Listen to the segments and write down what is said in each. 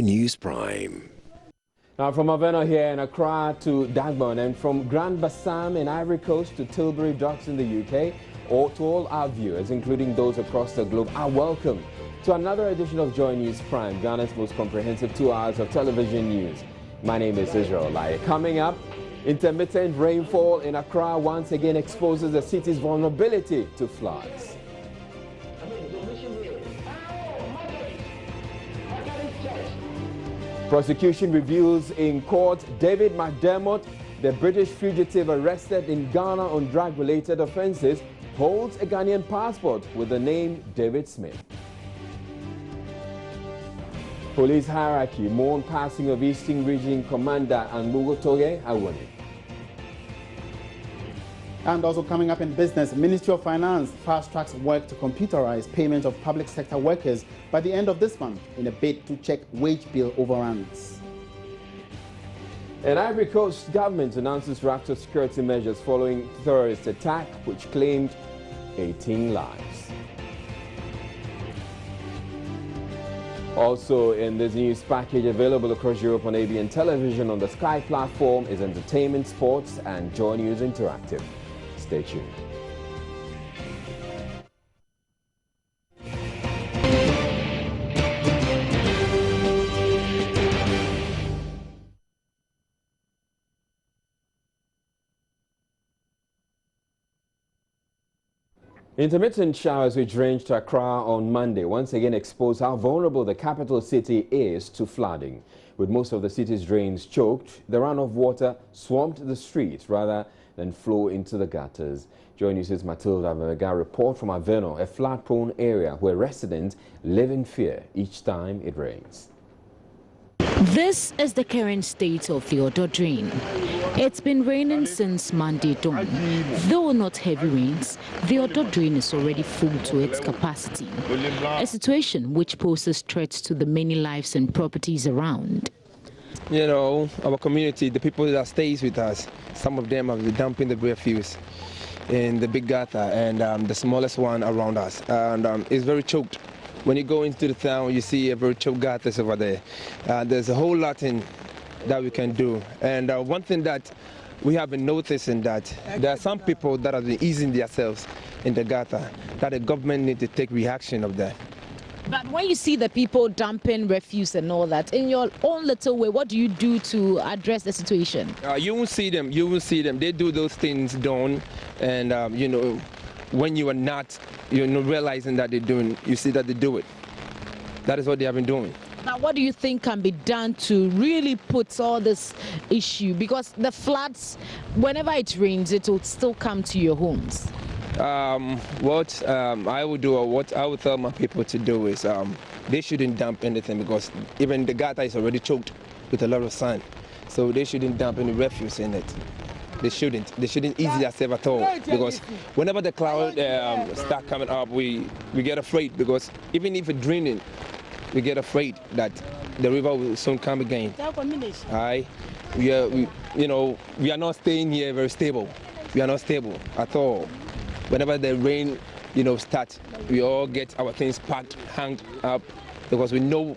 News Prime. Now from Aveno here in Accra to Dagbon, and from Grand Bassam in Ivory Coast to Tilbury Docks in the UK, or to all our viewers, including those across the globe, are welcome to another edition of Joy News Prime, Ghana's most comprehensive 2 hours of television news. My name is Israel Lai. Coming up, intermittent rainfall in Accra once again exposes the city's vulnerability to floods. Prosecution reveals in court David McDermott, the British fugitive arrested in Ghana on drug-related offences, holds a Ghanaian passport with the name David Smith. Police hierarchy mourn passing of Eastern Region Commander Anmugotoye Awoni. And also coming up in business, Ministry of Finance fast-tracks work to computerize payment of public sector workers by the end of this month in a bid to check wage bill overruns. And Ivory Coast government announces raft of security measures following terrorist attack which claimed 18 lives. Also in this news package available across Europe on ABN television on the Sky platform is entertainment, sports and Joy News Interactive. Stay tuned. Intermittent showers which ranged to Accra on Monday once again exposed how vulnerable the capital city is to flooding. With most of the city's drains choked, the runoff water swamped the streets rather than flow into the gutters. Joy News' Matilda Vega report from Aveno, a flood-prone area where residents live in fear each time it rains. This is the current state of the Odo Drain. It's been raining since Monday dawn. Though not heavy rains, the Odo Drain is already full to its capacity, a situation which poses threats to the many lives and properties around. You know, our community, the people that stays with us, some of them have been dumping the refuse in the big gutter and the smallest one around us, and it's very choked. When you go into the town, you see a very choked gutters over there. There's a whole lot that we can do, and one thing that we have been noticing that there are some people that have been easing themselves in the gutter, that the government need to take reaction of that. But when you see the people dumping refuse and all that, in your own little way, what do you do to address the situation? You won't see them. You won't see them. They do those things done, and you know, when you are not, realizing that they're doing, you see that they do it. That is what they have been doing. Now, what do you think can be done to really put all this issue? Because the floods, whenever it rains, it will still come to your homes. What I would do, or what I would tell my people to do is they shouldn't dump anything, because even the gutter is already choked with a lot of sand. So they shouldn't dump any refuse in it. They shouldn't ease themselves at all, because whenever the cloud start coming up, we get afraid, because even if it's draining, we get afraid that the river will soon come again. We are not staying here very stable. We are not stable at all. Whenever the rain, starts, we all get our things packed, hung up, because we know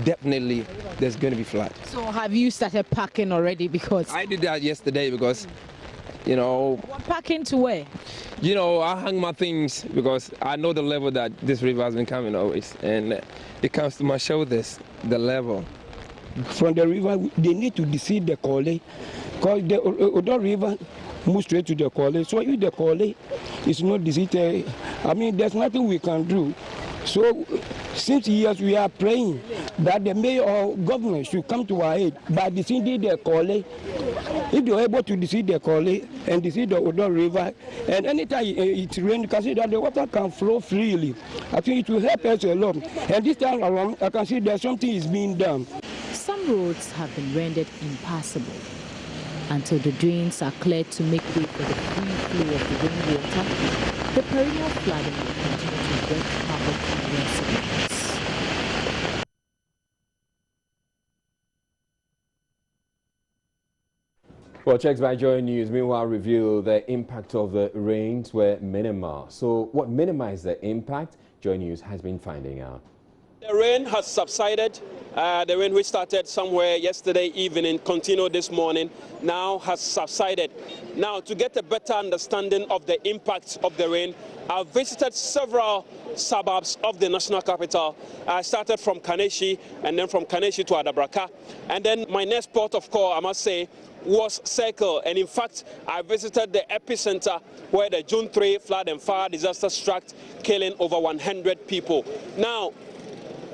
definitely there's going to be flood. So have you started packing already? Because I did that yesterday, because, Packing to where? I hung my things because I know the level that this river has been coming always, and it comes to my shoulders, the level. From the river, they need to deceive the Kole, because the Odo River move straight to the Kole. So if the Kole is not deceived, there's nothing we can do. So since years we are praying that the mayor or governor should come to our aid by deceiving the Kole. If they are able to deceive the Kole and deceive the Odo River, and anytime it rains, you can see that the water can flow freely. I think it will help us a lot. And this time around, I can see that something is being done. Some roads have been rendered impassable until the drains are cleared to make way for the free flow of the rainwater. The perennial flooding will continue to wreak havoc on residents. Well, checks by Joy News meanwhile reveal the impact of the rains were minimal. So what minimized the impact? Joy News has been finding out. The rain has subsided. The rain which started somewhere yesterday evening, continued this morning, now has subsided. Now, to get a better understanding of the impact of the rain, I've visited several suburbs of the national capital. I started from Kaneshie, and then from Kaneshie to Adabraka. And then my next port of call, I must say, was Circle. And in fact, I visited the epicenter where the June 3 flood and fire disaster struck, killing over 100 people. Now,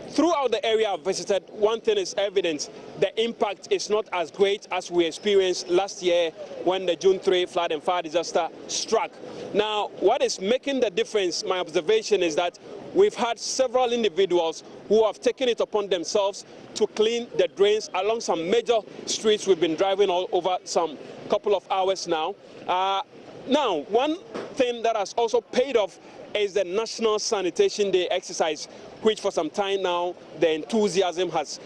throughout the area I've visited, one thing is evident: the impact is not as great as we experienced last year when the June 3 flood and fire disaster struck. Now, what is making the difference, my observation, is that we've had several individuals who have taken it upon themselves to clean the drains along some major streets we've been driving all over some couple of hours now. Now, one thing that has also paid off is the National Sanitation Day exercise, which for some time now the enthusiasm has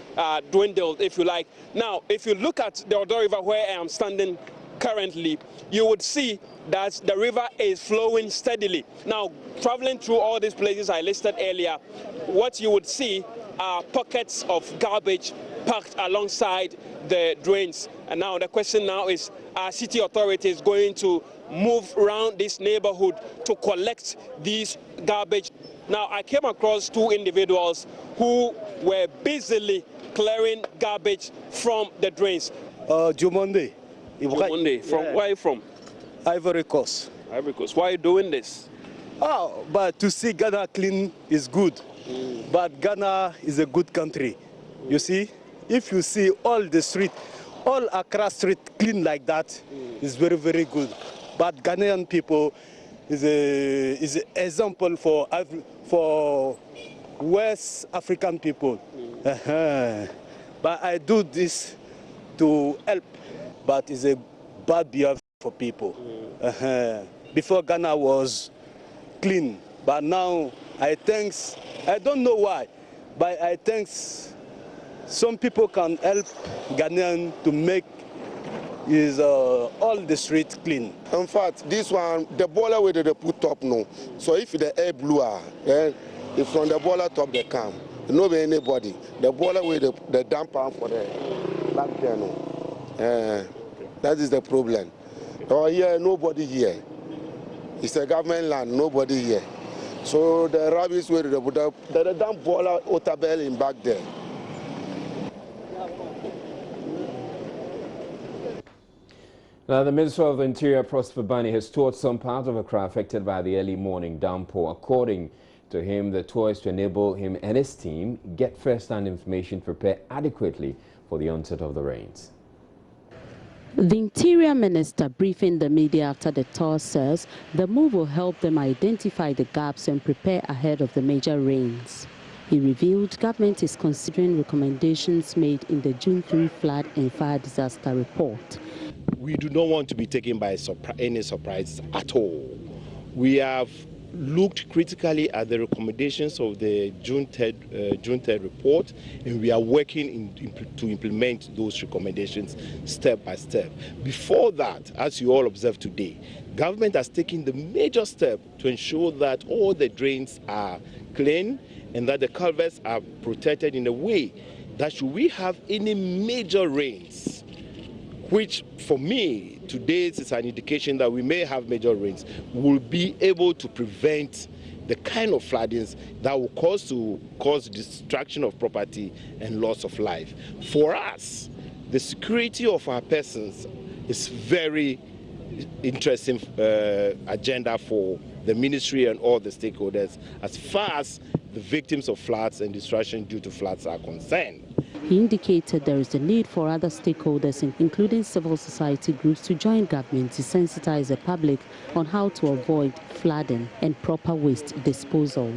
dwindled, if you like. Now, if you look at the Odo River where I am standing currently, you would see that the river is flowing steadily. Now, traveling through all these places I listed earlier, what you would see are pockets of garbage packed alongside the drains. And now the question now is, are city authorities going to move around this neighborhood to collect these garbage? Now, I came across two individuals who were busily clearing garbage from the drains. Jumonde. Jumonde, from where are you from? Ivory Coast. Ivory Coast. Why are you doing this? Oh, but to see Ghana clean is good. But Ghana is a good country. You see, if you see all the street, all Accra street clean like that, is very, very good. But Ghanaian people is an example for West African people. But I do this to help, but it's a bad behavior for people. Before Ghana was clean, but now I don't know why, but I think some people can help Ghanaian to make all the streets clean. In fact, this one, the boiler where they put up now. So if the air blew out, then if from the boiler top they come, no be anybody. The boiler where the damper for the back there no. That is the problem. Oh yeah, nobody here. It's a government land, nobody here. So the rubbish where they put up, the damn boiler Otabel in back there. Now, the Minister of the Interior, Prosper Bani, has toured some parts of Accra affected by the early morning downpour. According to him, the tour is to enable him and his team get first-hand information to prepare adequately for the onset of the rains. The Interior Minister briefing the media after the tour says the move will help them identify the gaps and prepare ahead of the major rains. He revealed government is considering recommendations made in the June 3 flood and fire disaster report. We do not want to be taken by any surprise at all. We have looked critically at the recommendations of the June 3rd report, and we are working to implement those recommendations step by step. Before that, as you all observed today, government has taken the major step to ensure that all the drains are clean and that the culverts are protected in a way that should we have any major rains, which for me today is an indication that we may have major rains, will be able to prevent the kind of floodings that will cause destruction of property and loss of life. For us, the security of our persons is very interesting agenda for the ministry and all the stakeholders as far as the victims of floods and destruction due to floods are concerned. He indicated there is a need for other stakeholders, including civil society groups, to join government to sensitize the public on how to avoid flooding and proper waste disposal.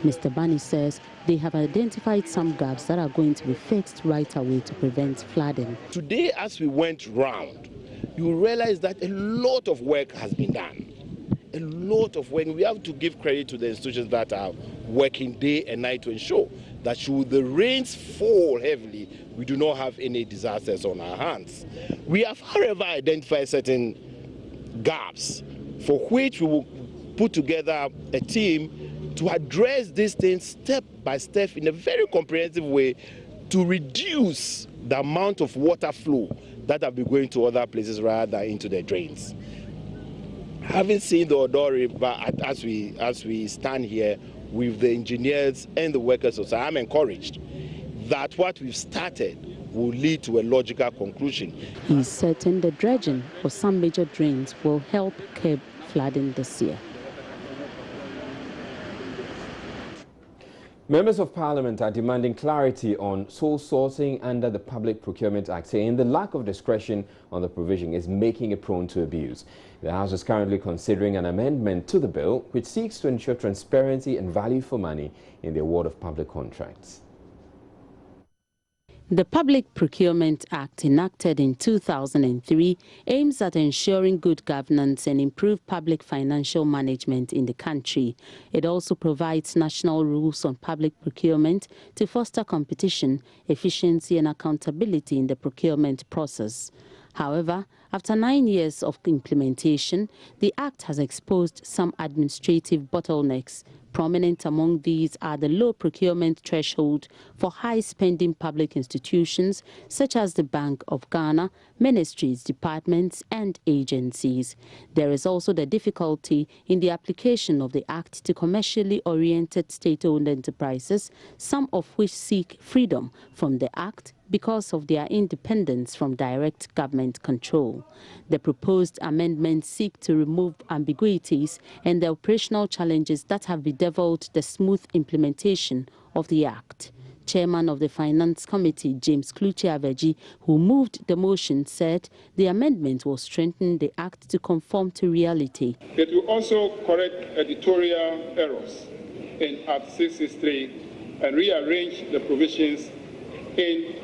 Mr. Bani says they have identified some gaps that are going to be fixed right away to prevent flooding. Today, as we went round, you realize that a lot of work has been done. A lot of work. We have to give credit to the institutions that are working day and night to ensure that should the rains fall heavily, we do not have any disasters on our hands. We have, however, identified certain gaps for which we will put together a team to address these things step by step in a very comprehensive way to reduce the amount of water flow that have been going to other places rather than into the drains. Having seen the Odo River as we stand here with the engineers and the workers, so I'm encouraged that what we've started will lead to a logical conclusion. He's certain the dredging of some major drains will help curb flooding this year. Members of Parliament are demanding clarity on sole sourcing under the Public Procurement Act, saying the lack of discretion on the provision is making it prone to abuse. The House is currently considering an amendment to the bill which seeks to ensure transparency and value for money in the award of public contracts. The Public Procurement Act, enacted in 2003, aims at ensuring good governance and improved public financial management in the country. It also provides national rules on public procurement to foster competition, efficiency and accountability in the procurement process. However, after 9 years of implementation, the Act has exposed some administrative bottlenecks. Prominent among these are the low procurement threshold for high-spending public institutions such as the Bank of Ghana, ministries, departments and agencies. There is also the difficulty in the application of the Act to commercially oriented state-owned enterprises, some of which seek freedom from the Act because of their independence from direct government control. The proposed amendments seek to remove ambiguities and the operational challenges that have bedeviled the smooth implementation of the Act. Chairman of the Finance Committee, James Kluchi-Aveji, who moved the motion, said the amendment will strengthen the Act to conform to reality. It will also correct editorial errors in Act 663 and rearrange the provisions in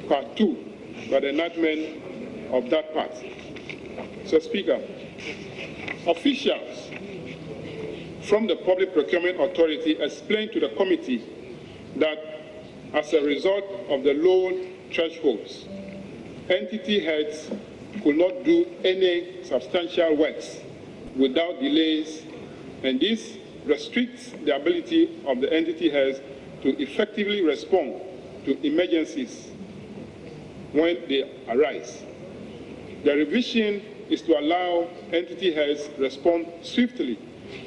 Part 2 by the enactment of that part. So, Speaker, officials from the Public Procurement Authority explained to the committee that as a result of the low thresholds, entity heads could not do any substantial works without delays, and this restricts the ability of the entity heads to effectively respond to emergencies when they arise. The revision is to allow entity heads to respond swiftly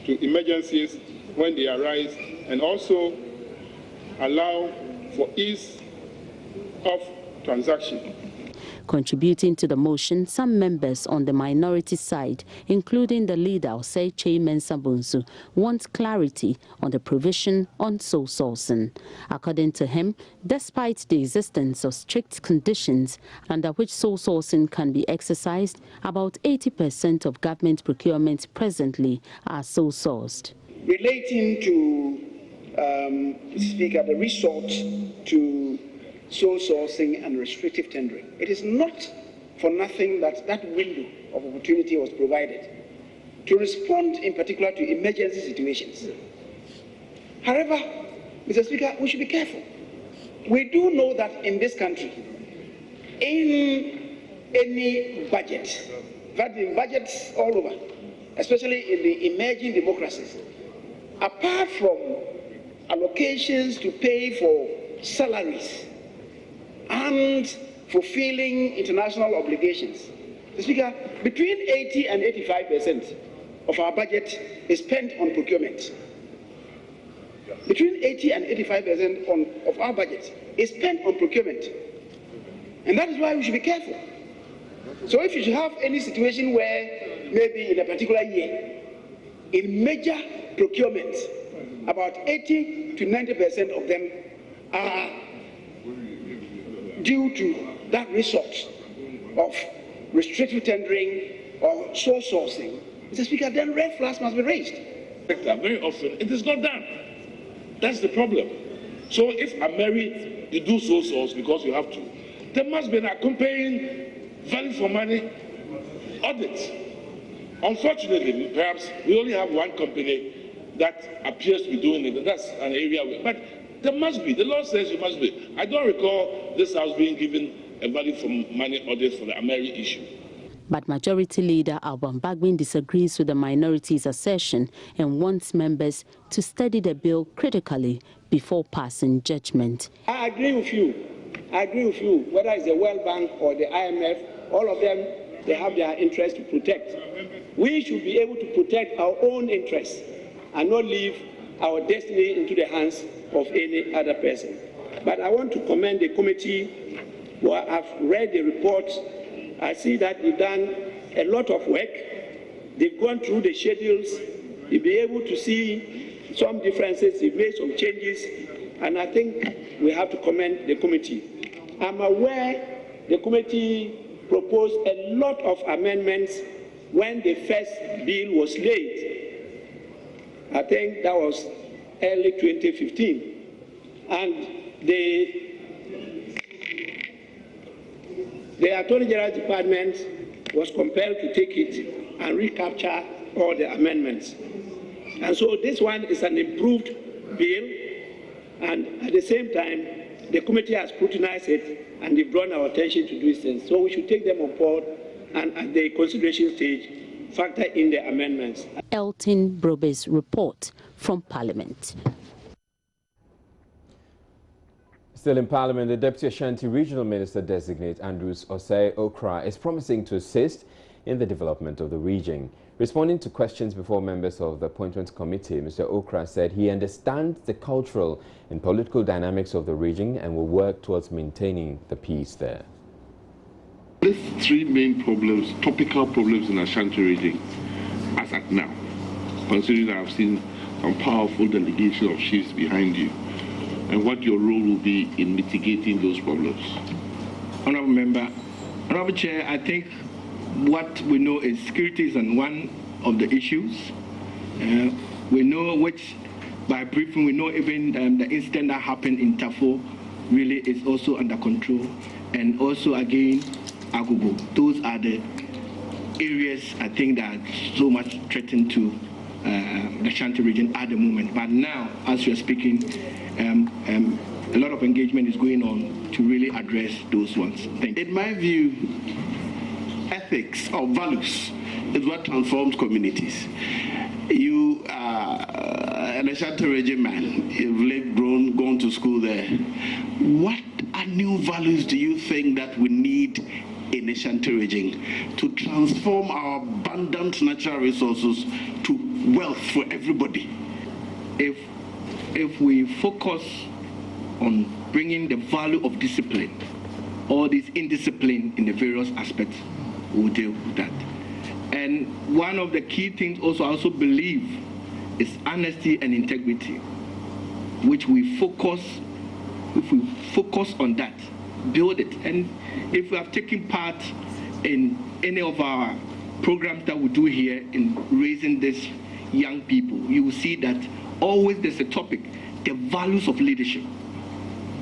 to emergencies when they arise and also allow for ease of transaction. Contributing to the motion, some members on the minority side, including the leader, Osei Mensah-Bonsu, want clarity on the provision on sole sourcing. According to him, despite the existence of strict conditions under which sole sourcing can be exercised, about 80% of government procurement presently are sole sourced. Relating to, Speaker, the resort to sole sourcing and restrictive tendering. It is not for nothing that that window of opportunity was provided to respond in particular to emergency situations. However, Mr. Speaker, we should be careful. We do know that in this country, in any budget, but in budgets all over, especially in the emerging democracies, apart from allocations to pay for salaries and fulfilling international obligations, Speaker, between 80 and 85% of our budget is spent on procurement. Between 80 and 85% of our budget is spent on procurement. And that is why we should be careful. So if you should have any situation where maybe in a particular year, in major procurements, about 80 to 90% of them are due to that resort of restrictive tendering or sole sourcing, Mr. Speaker, then red flags must be raised. Very often it is not done. That's the problem. So if I'm married, you do sole source because you have to. There must be an accompanying value for money audit. Unfortunately, perhaps we only have one company that appears to be doing it. That's an area where, but there must be. The law says you must be. I don't recall this house being given a value for money audit for the Ameri issue. But Majority Leader Alban Bagbin disagrees with the minority's assertion and wants members to study the bill critically before passing judgment. I agree with you. Whether it's the World Bank or the IMF, all of them, they have their interests to protect. We should be able to protect our own interests and not leave our destiny into the hands of any other person. But I want to commend the committee. Well, I've read the report. I see that they've done a lot of work. They've gone through the schedules. You'll be able to see some differences. They've made some changes. And I think we have to commend the committee. I'm aware the committee proposed a lot of amendments when the first bill was laid. I think that was early 2015. And the Attorney General's Department was compelled to take it and recapture all the amendments. And so this one is an improved bill, and at the same time, the committee has scrutinized it and they've drawn our attention to these things. So we should take them on board and at the consideration stage, factor in the amendments. Elton Brobe's report from Parliament. Still in Parliament, the Deputy Ashanti Regional Minister Designate Andrews Osei Okra is promising to assist in the development of the region. Responding to questions before members of the Appointments Committee, Mr. Okra said he understands the cultural and political dynamics of the region and will work towards maintaining the peace there. There's three main problems, topical problems in Ashanti region as at now, considering that I've seen some powerful delegation of chiefs behind you, and what your role will be in mitigating those problems. Honourable Member, Honourable Chair, I think what we know is security is on one of the issues. We know which, by briefing, we know even the incident that happened in Tafo really is also under control. And also again, Agogo. Those are the areas I think that are so much threatened to the Ashanti region at the moment. But now, as we are speaking, a lot of engagement is going on to really address those ones. Thank you. In my view, ethics or values is what transforms communities. You are an Ashanti region man. You've lived, grown, gone to school there. What new values do you think that we need in the Ashanti region to transform our abundant natural resources to wealth for everybody? If we focus on bringing the value of discipline, all this indiscipline in the various aspects, we'll deal with that. And one of the key things also I also believe is honesty and integrity, which we focus, if we focus on that, build it. And if we have taken part in any of our programs that we do here in raising these young people, you will see that always there's a topic, the values of leadership,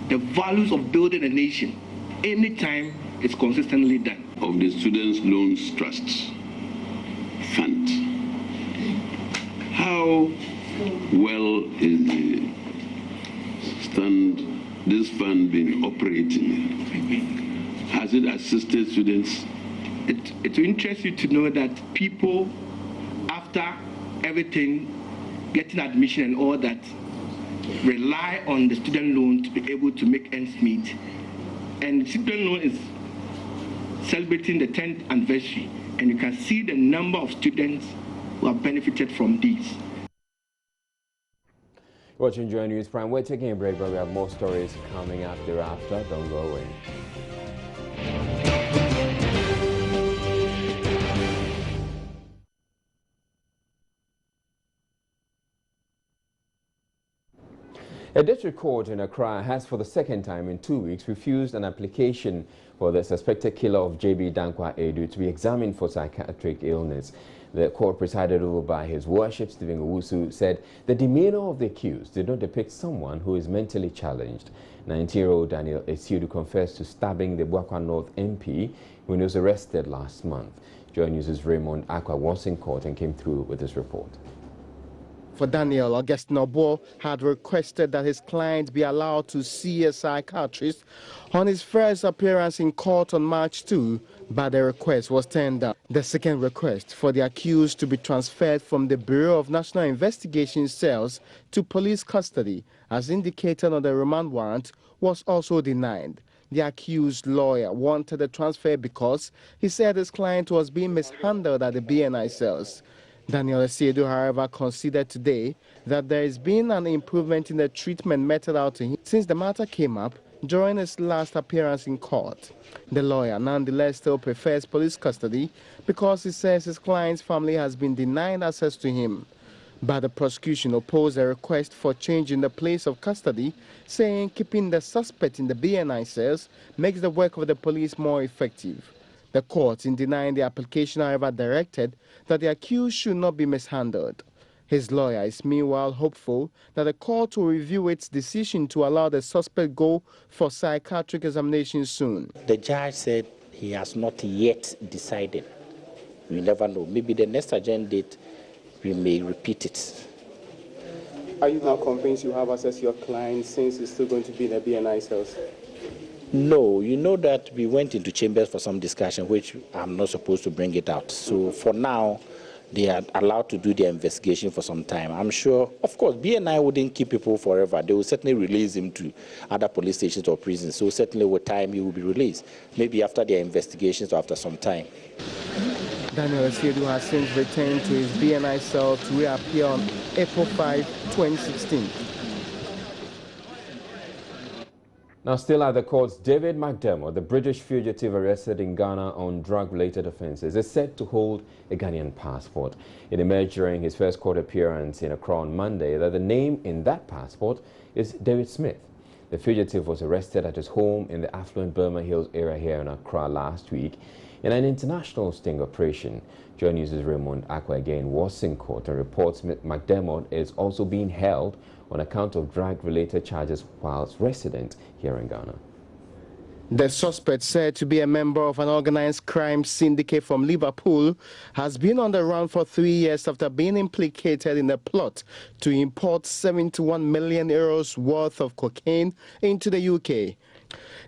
the values of building a nation. Anytime it's consistently done. Of the Students' Loans Trust Fund, how well is this fund been operating? Has it assisted students? It will interest you to know that people, after everything, getting admission and all that, rely on the student loan to be able to make ends meet. And the student loan is celebrating the 10th anniversary, and you can see the number of students who have benefited from these. Watching Joy News Prime, we're taking a break, but we have more stories coming up thereafter. Don't go away. A district court in Accra has, for the second time in 2 weeks, refused an application for the suspected killer of JB Dunkwa Edu to be examined for psychiatric illness. The court, presided over by His Worship Stephen Owusu, said the demeanor of the accused did not depict someone who is mentally challenged. 19-year-old Daniel Esudu confessed to stabbing the Buakwa North MP when he was arrested last month. Joy News' Raymond Akwa was in court and came through with this report. For Daniel, Augustine Obo had requested that his client be allowed to see a psychiatrist on his first appearance in court on March 2, but the request was turned down. The second request for the accused to be transferred from the Bureau of National Investigation cells to police custody, as indicated on the remand warrant, was also denied. The accused lawyer wanted the transfer because he said his client was being mishandled at the BNI cells. Daniel Asiedu, however, considered today that there has been an improvement in the treatment meted out to him since the matter came up during his last appearance in court. The lawyer nonetheless still prefers police custody because he says his client's family has been denied access to him. But the prosecution opposed a request for change in the place of custody, saying keeping the suspect in the BNI cells makes the work of the police more effective. The court, in denying the application, however, directed that the accused should not be mishandled. His lawyer is meanwhile hopeful that the court will review its decision to allow the suspect go for psychiatric examination soon. The judge said he has not yet decided. We never know. Maybe the next adjourned date, we may repeat it. Are you now convinced you have access to your client since he's still going to be in the BNI cells? No, you know that we went into chambers for some discussion, which I'm not supposed to bring it out. So for now, they are allowed to do their investigation for some time. I'm sure, of course, BNI wouldn't keep people forever. They will certainly release him to other police stations or prisons. So certainly with time, he will be released. Maybe after their investigations or after some time. Daniel Asiedu has since returned to his BNI cell to reappear on April 5, 2016. Now, still at the courts, David McDermott, the British fugitive arrested in Ghana on drug-related offences, is set to hold a Ghanaian passport. It emerged during his first court appearance in Accra on Monday that the name in that passport is David Smith. The fugitive was arrested at his home in the affluent Burma Hills area here in Accra last week in an international sting operation. Joy News' Raymond Akwa again was in court and reports McDermott is also being held on account of drug-related charges whilst resident here in Ghana. The suspect, said to be a member of an organized crime syndicate from Liverpool, has been on the run for 3 years after being implicated in a plot to import 71 million euros worth of cocaine into the UK.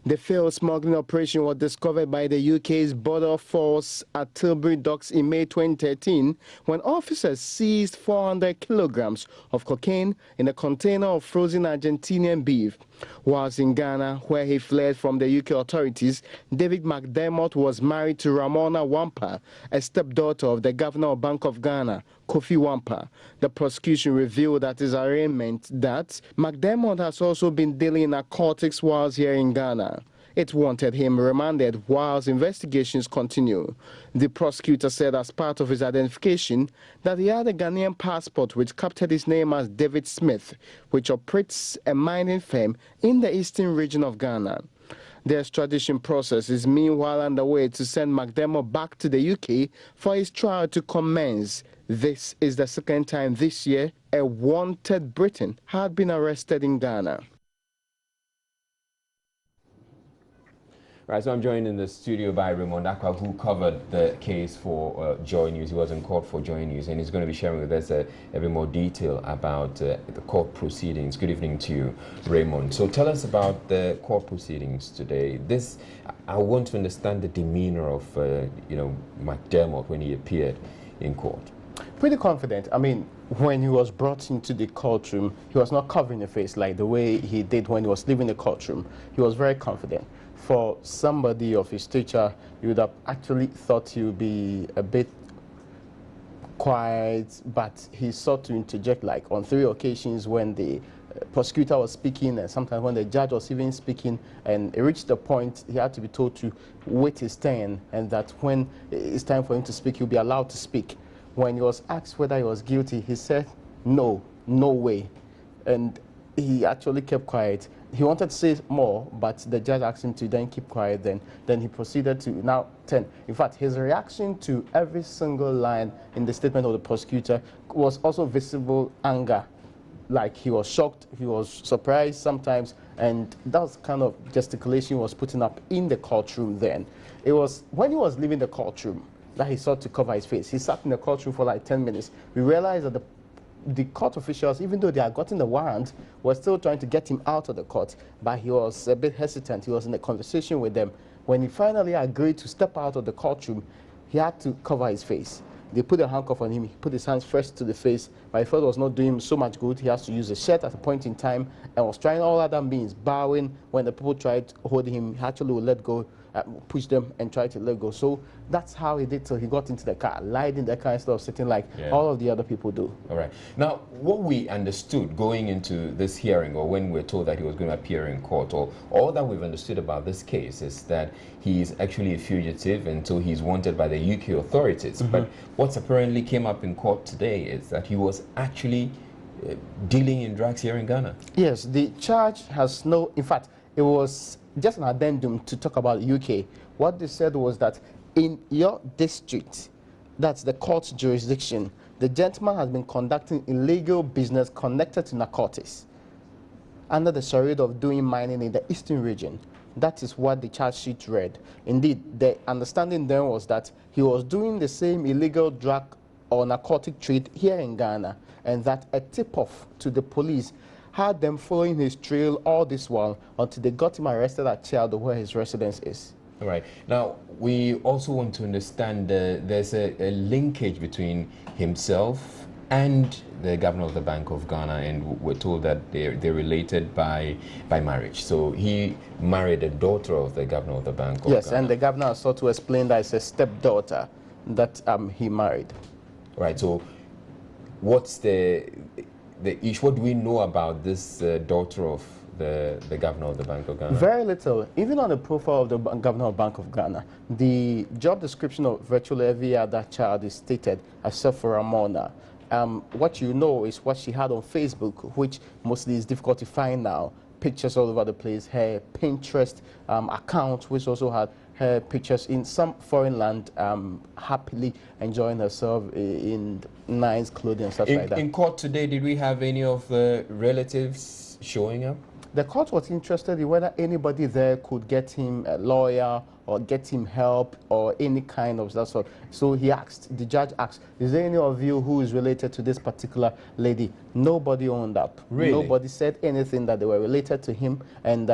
The failed smuggling operation was discovered by the UK's border force at Tilbury Docks in May 2013 when officers seized 400 kilograms of cocaine in a container of frozen Argentinian beef. Whilst in Ghana, where he fled from the UK authorities, David McDermott was married to Ramona Wampa, a stepdaughter of the governor of Bank of Ghana, Kofi Wampa. The prosecution revealed at his arraignment that McDermott has also been dealing in narcotics whilst here in Ghana. It wanted him remanded whilst investigations continue. The prosecutor said as part of his identification that he had a Ghanaian passport which captured his name as David Smith, which operates a mining firm in the eastern region of Ghana. The extradition process is meanwhile underway to send McDermott back to the UK for his trial to commence. This is the second time this year a wanted Briton had been arrested in Ghana. Right, so I'm joined in the studio by Raymond Akwa, who covered the case for Joy News. He was in court for Joy News, and he's going to be sharing with us a bit more detail about the court proceedings. Good evening to you, Raymond. So tell us about the court proceedings today. I want to understand the demeanor of, McDermott when he appeared in court. Pretty confident. I mean, when he was brought into the courtroom, he was not covering the face like the way he did when he was leaving the courtroom. He was very confident. For somebody of his stature, you would have actually thought he would be a bit quiet, but he sought to interject, like on 3 occasions when the prosecutor was speaking and sometimes when the judge was even speaking, and it reached the point he had to be told to wait his turn and that when it's time for him to speak, he'll be allowed to speak. When he was asked whether he was guilty, he said, no way. And he actually kept quiet. He wanted to say more, but the judge asked him to then keep quiet. Then he proceeded to now 10. In fact, his reaction to every single line in the statement of the prosecutor was also visible anger. Like he was shocked, he was surprised sometimes, and that was kind of gesticulation he was putting up in the courtroom then. It was when he was leaving the courtroom that he sought to cover his face. He sat in the courtroom for like 10 minutes. We realized that the the court officials, even though they had gotten the warrant, were still trying to get him out of the court, but he was a bit hesitant. He was in a conversation with them. When he finally agreed to step out of the courtroom, he had to cover his face. They put a handcuff on him. He put his hands first to the face, but he felt it was not doing him so much good. He has to use a shirt at a point in time and was trying all other means, bowing. When the people tried holding him, he actually would let go, push them and try to let go. So that's how he did till he got into the car, lied in the car instead of sitting like all of the other people do. All right. Now, what we understood going into this hearing, or when we were told that he was going to appear in court, or all that we've understood about this case is that he is actually a fugitive, and so he's wanted by the UK authorities. But what's apparently came up in court today is that he was actually dealing in drugs here in Ghana. Yes, the charge has no, in fact, it was just an addendum to talk about the UK. What they said was that in your district, that's the court's jurisdiction, the gentleman has been conducting illegal business connected to narcotics under the charade of doing mining in the eastern region. That is what the charge sheet read. Indeed, the understanding then was that he was doing the same illegal drug or narcotic trade here in Ghana, and that a tip-off to the police had them following his trail all this while until they got him arrested at Chiado, where his residence is. All right. Now, we also want to understand there's a linkage between himself and the governor of the Bank of Ghana, and we're told that they're related by marriage. So he married a daughter of the governor of the Bank of Ghana. Yes, and the governor sought to explain that it's a stepdaughter that he married. Right. So what's the issue? What do we know about this daughter of the governor of the Bank of Ghana? Very little. Even on the profile of the governor of Bank of Ghana, the job description of virtually every other child is stated except for Ramona. What you know is what she had on Facebook, which mostly is difficult to find now. Pictures all over the place. Her Pinterest account, which also had her pictures in some foreign land, happily enjoying herself in nice clothing and stuff like that. In court today, did we have any of the relatives showing up? The court was interested in whether anybody there could get him a lawyer or get him help or any kind of that sort. So he asked, the judge asked, is there any of you who is related to this particular lady? Nobody owned up. Really? Nobody said anything that they were related to him, and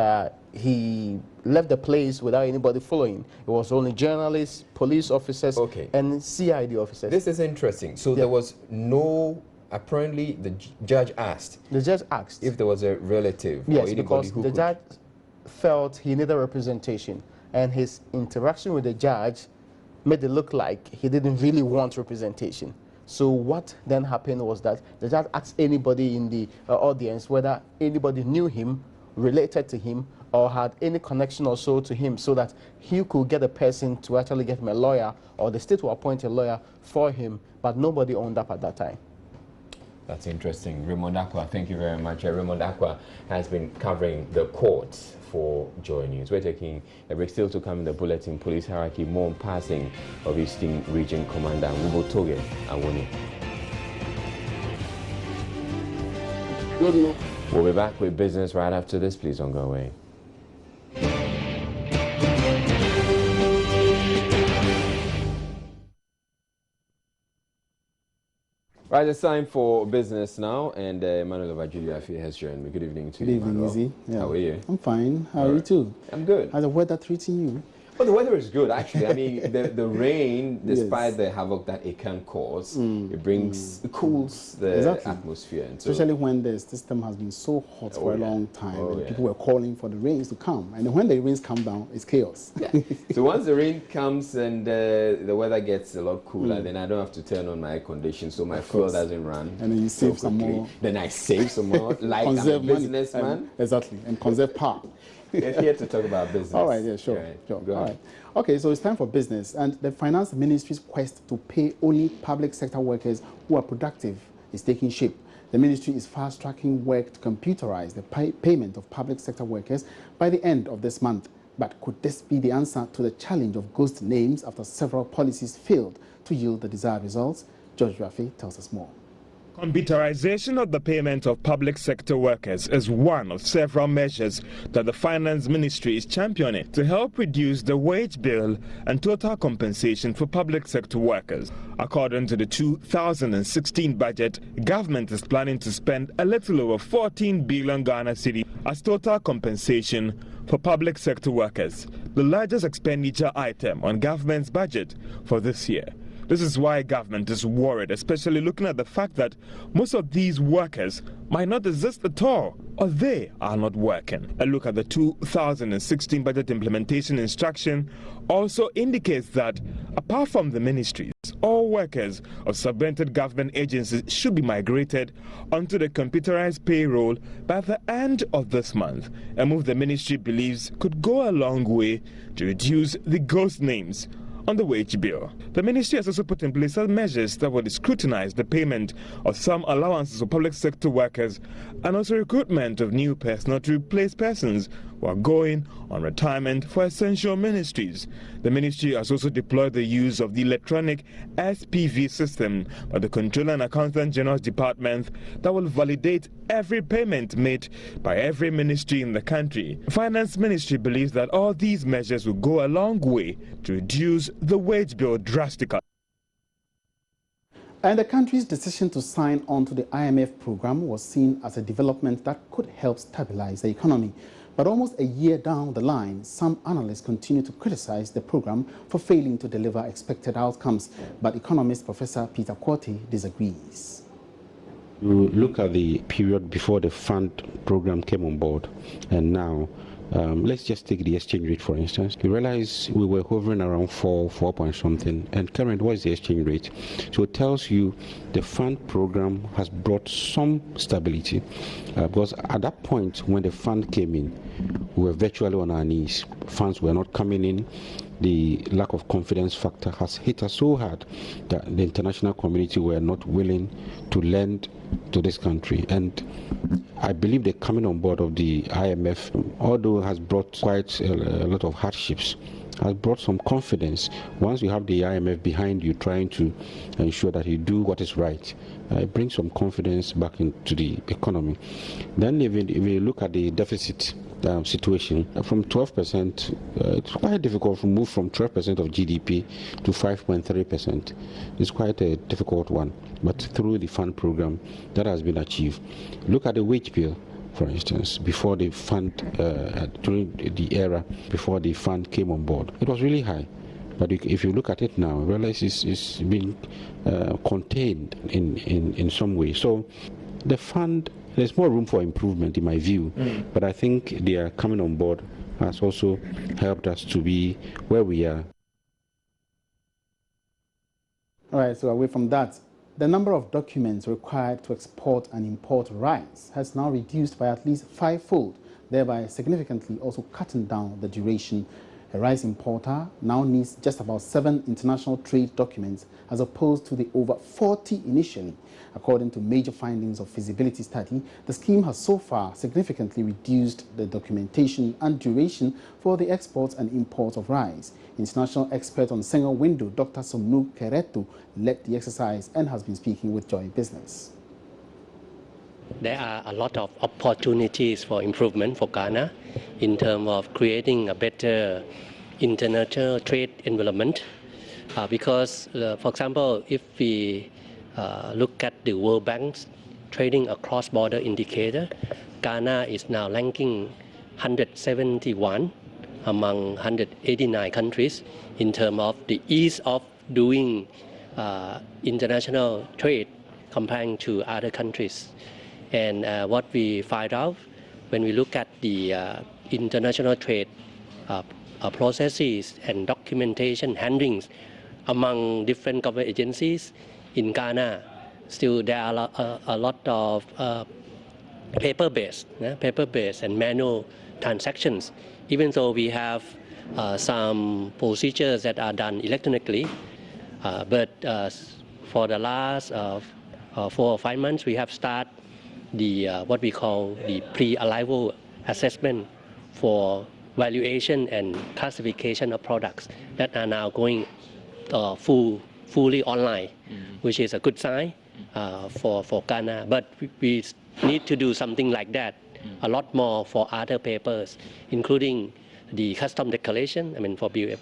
he left the place without anybody following. It was only journalists, police officers, and CID officers. This is interesting. So there was no... Apparently, the judge asked. The judge asked if there was a relative. Yes, or anybody because who the judge felt he needed representation, and his interaction with the judge made it look like he didn't really want representation. So what then happened was that the judge asked anybody in the audience whether anybody knew him, related to him, or had any connection or so to him, so that he could get a person to actually get him a lawyer, or the state will appoint a lawyer for him, but nobody owned up at that time. That's interesting. Raymond Akwa, thank you very much. Raymond Akwa has been covering the courts for Joy News. We're taking a break. Still to come in the bulletin. Police hierarchy, more on passing of Eastern Region Commander Wubo Toge Awoni. We'll be back with business right after this. Please don't go away. Right, it's time for business now, and Emmanuel Obajulu has joined me. Good evening to you. Good evening, Izzy. Yeah. How are you? I'm fine. How are you too? I'm good. How's the weather treating you? Well, the weather is good, actually. I mean, the rain, despite the havoc that it can cause, it brings, it cools the atmosphere. And so, especially when the system has been so hot for a long time, and people were calling for the rains to come. And when the rains come down, it's chaos. Yeah. So once the rain comes and the weather gets a lot cooler, then I don't have to turn on my air condition, so my fuel doesn't run. And then you save some more. Then I save some more, like I'm a businessman. Exactly, and conserve power. We're here to talk about business. All right, yeah, sure. Right. Sure. Go ahead. All right. Okay, so it's time for business. And the Finance Ministry's quest to pay only public sector workers who are productive is taking shape. The ministry is fast-tracking work to computerize the payment of public sector workers by the end of this month. But could this be the answer to the challenge of ghost names after several policies failed to yield the desired results? George Rafi tells us more. Computerization of the payment of public sector workers is one of several measures that the Finance Ministry is championing to help reduce the wage bill and total compensation for public sector workers. According to the 2016 budget, government is planning to spend a little over 14 billion Ghana cedi as total compensation for public sector workers, the largest expenditure item on government's budget for this year. This is why government is worried, especially looking at the fact that most of these workers might not exist at all, or they are not working. A look at the 2016 budget implementation instruction also indicates that apart from the ministries, all workers of subvented government agencies should be migrated onto the computerized payroll by the end of this month, a move the ministry believes could go a long way to reduce the ghost names on the wage bill. The ministry has also put in place some measures that will scrutinize the payment of some allowances for public sector workers and also recruitment of new personnel to replace persons who are going on retirement for essential ministries. The ministry has also deployed the use of the electronic SPV system by the Controller and Accountant General's Department that will validate every payment made by every ministry in the country. The Finance Ministry believes that all these measures will go a long way to reduce the wage bill drastically. And the country's decision to sign on to the IMF program was seen as a development that could help stabilize the economy. But almost a year down the line, some analysts continue to criticize the program for failing to deliver expected outcomes. But economist Professor Peter Quartey disagrees. You look at the period before the fund program came on board and now, let's just take the exchange rate for instance. You realize we were hovering around 4 point something, and current, what is the exchange rate? So it tells you the fund program has brought some stability, because at that point when the fund came in, we were virtually on our knees. Funds were not coming in. The lack of confidence factor has hit us so hard that the international community were not willing to lend to this country. And I believe the coming on board of the IMF, although it has brought quite a lot of hardships, has brought some confidence. Once you have the IMF behind you trying to ensure that you do what is right, it brings some confidence back into the economy. Then if you look at the deficit situation, from 12%, it's quite difficult to move from 12% of GDP to 5.3%. It's quite a difficult one, but through the fund program, that has been achieved. Look at the wage bill, for instance, before the fund, during the era before the fund came on board. It was really high. But if you look at it now, realize it's been contained in some way. So the fund, there's more room for improvement in my view, but I think their coming on board has also helped us to be where we are. All right, so away from that, the number of documents required to export and import rice has now reduced by at least 5-fold, thereby significantly also cutting down the duration. A rice importer now needs just about 7 international trade documents as opposed to the over 40 initially. According to major findings of feasibility study, the scheme has so far significantly reduced the documentation and duration for the exports and imports of rice. International expert on single window, Dr. Somnu Keretu, led the exercise and has been speaking with Joy Business. There are a lot of opportunities for improvement for Ghana in terms of creating a better international trade environment. Because, for example, if we look at the World Bank's trading across border indicator, Ghana is now ranking 171 among 189 countries in terms of the ease of doing international trade comparing to other countries. And what we find out when we look at the international trade processes and documentation handlings among different government agencies in Ghana, still there are a lot of paper-based and manual transactions. Even though we have some procedures that are done electronically, but for the last 4 or 5 months, we have started the what we call the pre-arrival assessment for valuation and classification of products that are now going fully online, which is a good sign. for Ghana. But we need to do something like that, a lot more for other papers, including the custom declaration. I mean, for bill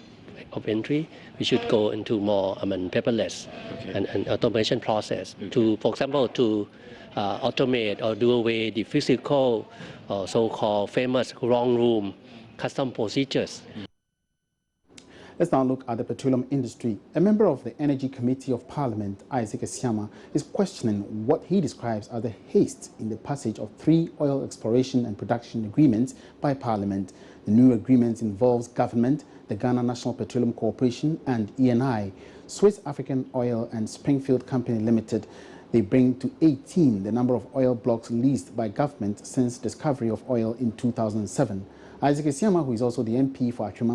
of entry, we should go into more paperless and automation process to, for example, to automate or do away the physical so-called famous wrong room custom procedures. Let's now look at the petroleum industry. A member of the Energy Committee of Parliament, Isaac Asiama, is questioning what he describes as the haste in the passage of 3 oil exploration and production agreements by Parliament. The new agreements involves government, the Ghana National Petroleum Corporation and ENI, Swiss African Oil and Springfield Company Limited. They bring to 18 the number of oil blocks leased by government since discovery of oil in 2007. Isaac Asiama, who is also the MP for Accra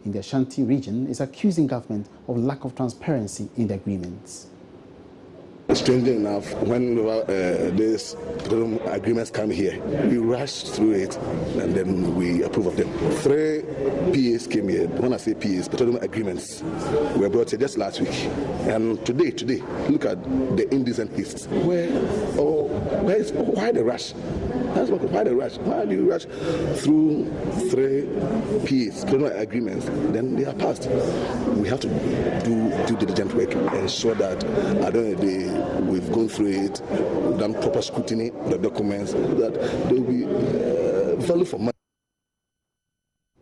in the Ashanti region, is accusing government of lack of transparency in the agreements. Strangely enough, when these agreements come here, we rush through it and then we approve of them. 3 PAs came here. When I say PAs, petroleum agreements were brought here just last week. And today, look at the indecent haste. Why the rush? That's what, why the rush? Why do you rush through 3 PAs, petroleum agreements? Then they are passed. We have to do due diligent work and ensure that at the end of the day, we've gone through it, we've done proper scrutiny of the documents, that there will be value for money.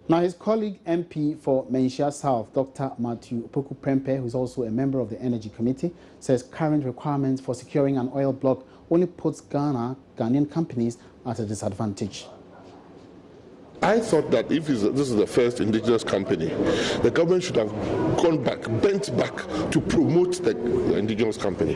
Now, his colleague MP for Menchia South, Dr. Matthew Opoku Prempeh, who is also a member of the Energy Committee, says current requirements for securing an oil block only puts Ghanaian companies at a disadvantage. I thought that if this is the first indigenous company, the government should have gone back, bent back to promote the indigenous company.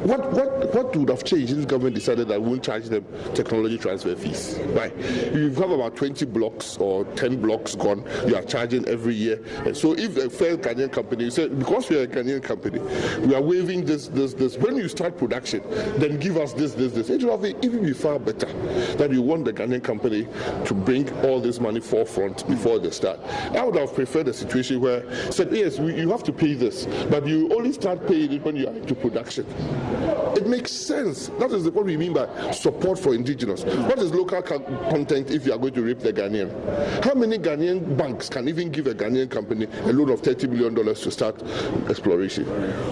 What would have changed if the government decided that we won't charge them technology transfer fees? Right? You have about 20 blocks or 10 blocks gone, you are charging every year. And so if a first Ghanaian company, you say, because we are a Ghanaian company, we are waiving this. When you start production, then give us this. It would have even be far better that you want the Ghanaian company to bring all this money forefront before they start. I would have preferred a situation where said, yes, you have to pay this, but you only start paying it when you are into production. It makes sense. That is what we mean by support for indigenous. What is local content if you are going to rape the Ghanaian? How many Ghanaian banks can even give a Ghanaian company a loan of $30 million to start exploration?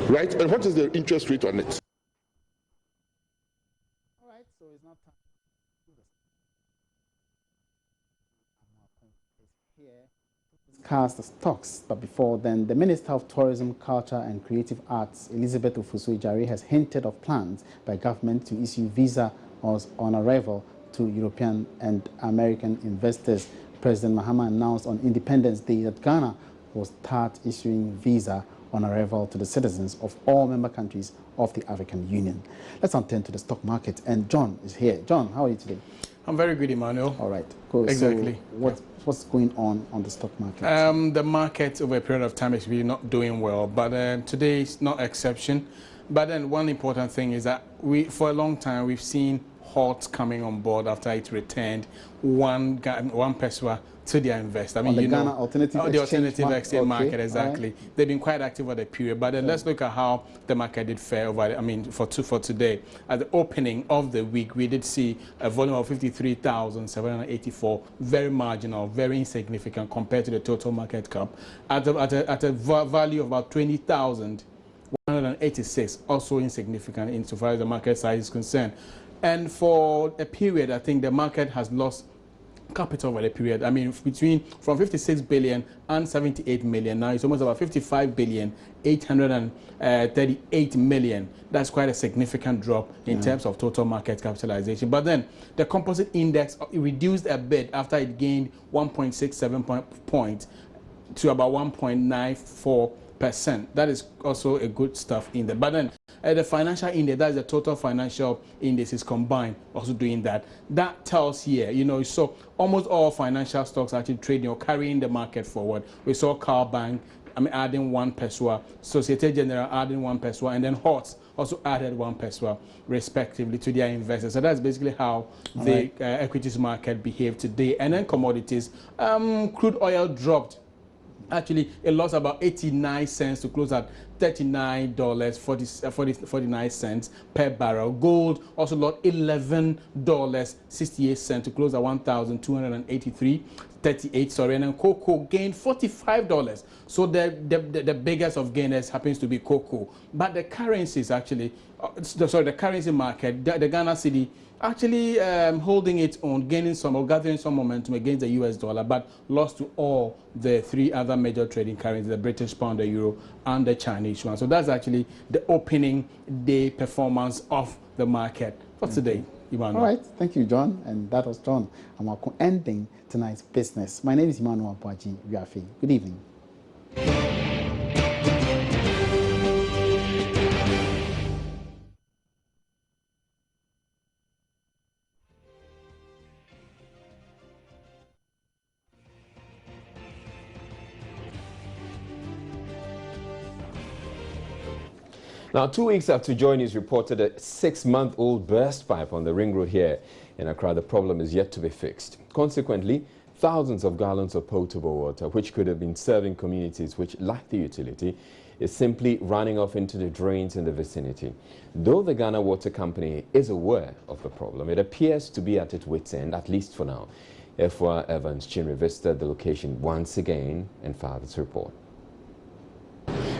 Right? And what is the interest rate on it? Cast the stocks, but before then, the Minister of Tourism, Culture and Creative Arts, Elizabeth Ofosu-Adjare, has hinted of plans by government to issue visa on arrival to European and American investors. President Mahama announced on Independence Day that Ghana will start issuing visa on arrival to the citizens of all member countries of the African Union. Let's now turn to the stock market, and John is here. John, how are you today? I'm very good, Emmanuel. All right, cool. Exactly. So what's going on the stock market? The market over a period of time is really not doing well, but today is not exception. But then one important thing is that for a long time, we've seen HOT coming on board after it returned one peswa to their investor. I mean, the Ghana alternative exchange market, exactly. Right. They've been quite active over the period, but then let's look at how the market did fare over. I mean, for today, at the opening of the week, we did see a volume of 53,784, very marginal, very insignificant compared to the total market cap, at a value of about 20,186, also insignificant insofar as the market size is concerned. And for a period, I think the market has lost capital over the period. I mean, from 56 billion and 78 million, now it's almost about 55 billion, 838 million. That's quite a significant drop in terms of total market capitalization. But then the composite index reduced a bit after it gained 1.67 points to about 1.94%. That is also a good stuff in there. But then the financial index, that is the total financial indices combined, also doing that. That tells here, so almost all financial stocks actually trading or carrying the market forward. We saw Car Bank, adding 1 peswa, Societe Generale adding 1 peswa, and then HOTS also added 1 peswa, respectively, to their investors. So that's basically how the equities market behaved today. And then commodities, crude oil dropped Actually, it lost about 89 cents to close at $39.49 per barrel. Gold also lost $11.68 to close at $1,283.38. And then cocoa gained $45. So the biggest of gainers happens to be cocoa. But the currencies actually, the currency market, the Ghana cedi actually holding its own, gaining some or gathering some momentum against the US dollar, but lost to all the three other major trading currencies, the British pound, the euro, and the Chinese yuan. So that's actually the opening day performance of the market for today. Emmanuel. All right, thank you, John. And that was John. And we're ending tonight's business. My name is Emmanuel Apwaji Wiafe. Good evening. Now, 2 weeks after Joy News reported a 6-month-old burst pipe on the ring road here in Accra, the problem is yet to be fixed. Consequently, thousands of gallons of potable water, which could have been serving communities which lack the utility, is simply running off into the drains in the vicinity. Though the Ghana Water Company is aware of the problem, it appears to be at its wit's end, at least for now. Efwa Evans Chinri visited the location once again and filed this report.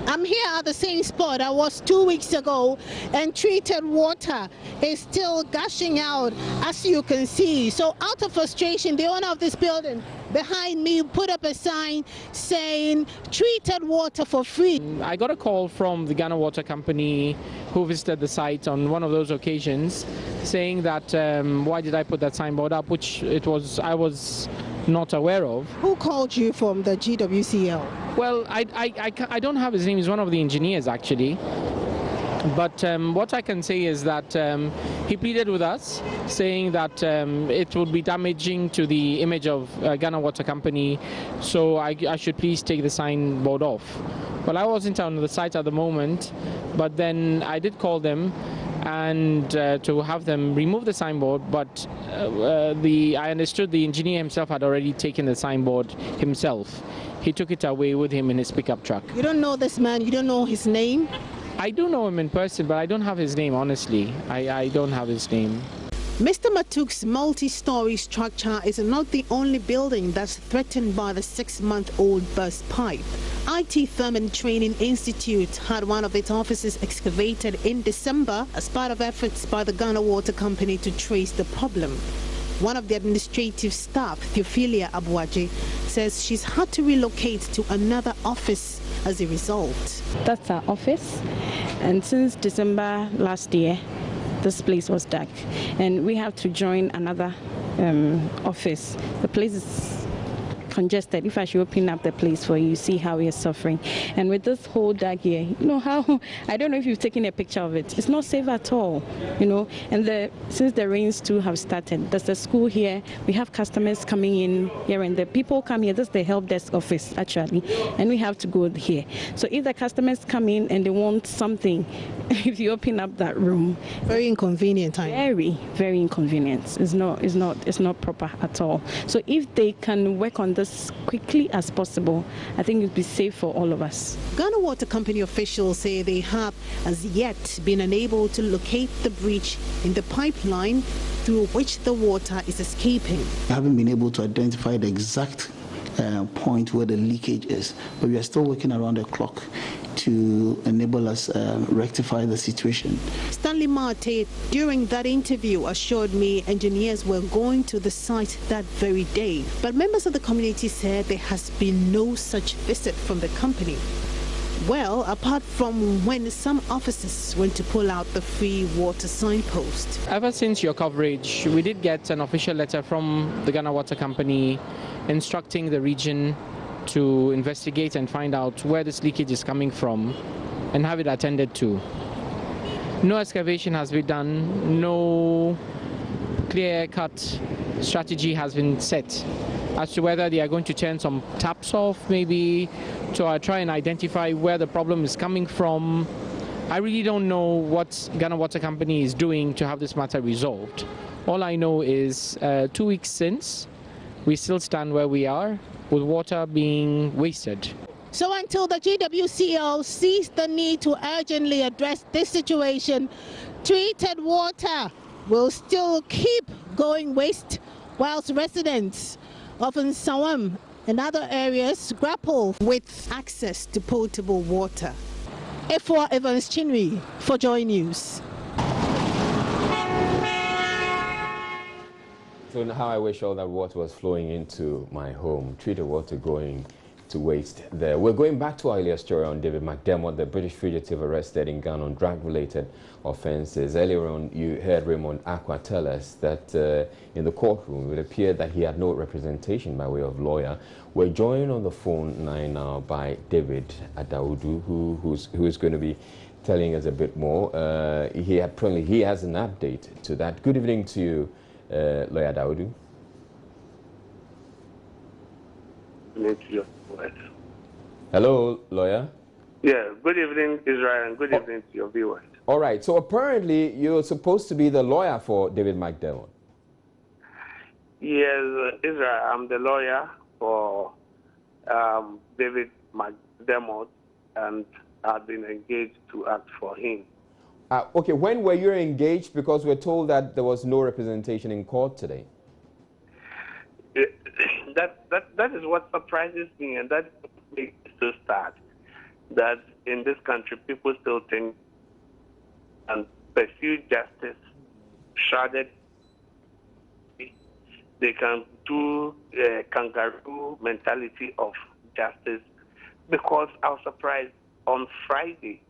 I'm here at the same spot I was 2 weeks ago, and treated water is still gushing out, as you can see. So out of frustration, the owner of this building behind me put up a sign saying treated water for free. I got a call from the Ghana Water Company who visited the site on one of those occasions saying that why did I put that signboard up, which I was not aware of. Who called you from the GWCL? Well, I don't have his name. He's one of the engineers, actually. But what I can say is that he pleaded with us, saying that it would be damaging to the image of Ghana Water Company, so I should please take the signboard off. Well, I wasn't on the site at the moment, but then I did call them and to have them remove the signboard, but I understood the engineer himself had already taken the signboard himself. He took it away with him in his pickup truck. You don't know this man? You don't know his name? I do know him in person, but I don't have his name, honestly. I don't have his name. Mr. Matuk's multi-story structure is not the only building that's threatened by the 6-month-old burst pipe. IT Firm and Training Institute had one of its offices excavated in December as part of efforts by the Ghana Water Company to trace the problem. One of the administrative staff, Theophilia Abuaji, says she's had to relocate to another office as a result. That's our office, and since December last year, this place was dark, and we have to join another office. The place is congested. If I should open up the place for you, see how we are suffering. And with this whole dark here, you know how, I don't know if you've taken a picture of it. It's not safe at all, you know. And since the rains too have started, there's a school here. We have customers coming in here, and the people come here. This is the help desk office, actually, and we have to go here. So if the customers come in and they want something, if you open up that room, very inconvenient time. Very, very inconvenient. It's not proper at all. So if they can work on this as quickly as possible, I think it would be safe for all of us. Ghana Water Company officials say they have as yet been unable to locate the breach in the pipeline through which the water is escaping. We haven't been able to identify the exact point where the leakage is, but we are still working around the clock to enable us rectify the situation. Stanley Marte, during that interview, assured me engineers were going to the site that very day. But members of the community said there has been no such visit from the company. Well, apart from when some officers went to pull out the free water signpost. Ever since your coverage, we did get an official letter from the Ghana Water Company instructing the region to investigate and find out where this leakage is coming from and have it attended to. No excavation has been done, no clear-cut strategy has been set as to whether they are going to turn some taps off, maybe to try and identify where the problem is coming from. I really don't know what Ghana Water Company is doing to have this matter resolved. All I know is 2 weeks since, we still stand where we are, with water being wasted. So until the GWCL sees the need to urgently address this situation, treated water will still keep going waste, whilst residents of Nsawam and other areas grapple with access to potable water. Efwa Evans Chinwi for Joy News. So how I wish all that water was flowing into my home. Treated water going to waste there. We're going back to our earlier story on David McDermott, the British fugitive arrested in Ghana on drug-related offences. Earlier on, you heard Raymond Aqua tell us that in the courtroom, it appeared that he had no representation by way of lawyer. We're joined on the phone line now by David Adaudu, who is going to be telling us a bit more. He has an update to that. Good evening to you, Lawyer Adaudu. Hello, lawyer. Yeah, good evening, Israel, and good evening to your viewers. All right, so apparently you're supposed to be the lawyer for David McDermott. Yes, Israel, I'm the lawyer for David McDermott, and I've been engaged to act for him. Okay, when were you engaged? Because we're told that there was no representation in court today. That is what surprises me, and that makes me so sad that in this country people still think and pursue justice shrouded. They can do a kangaroo mentality of justice, because I was surprised on Friday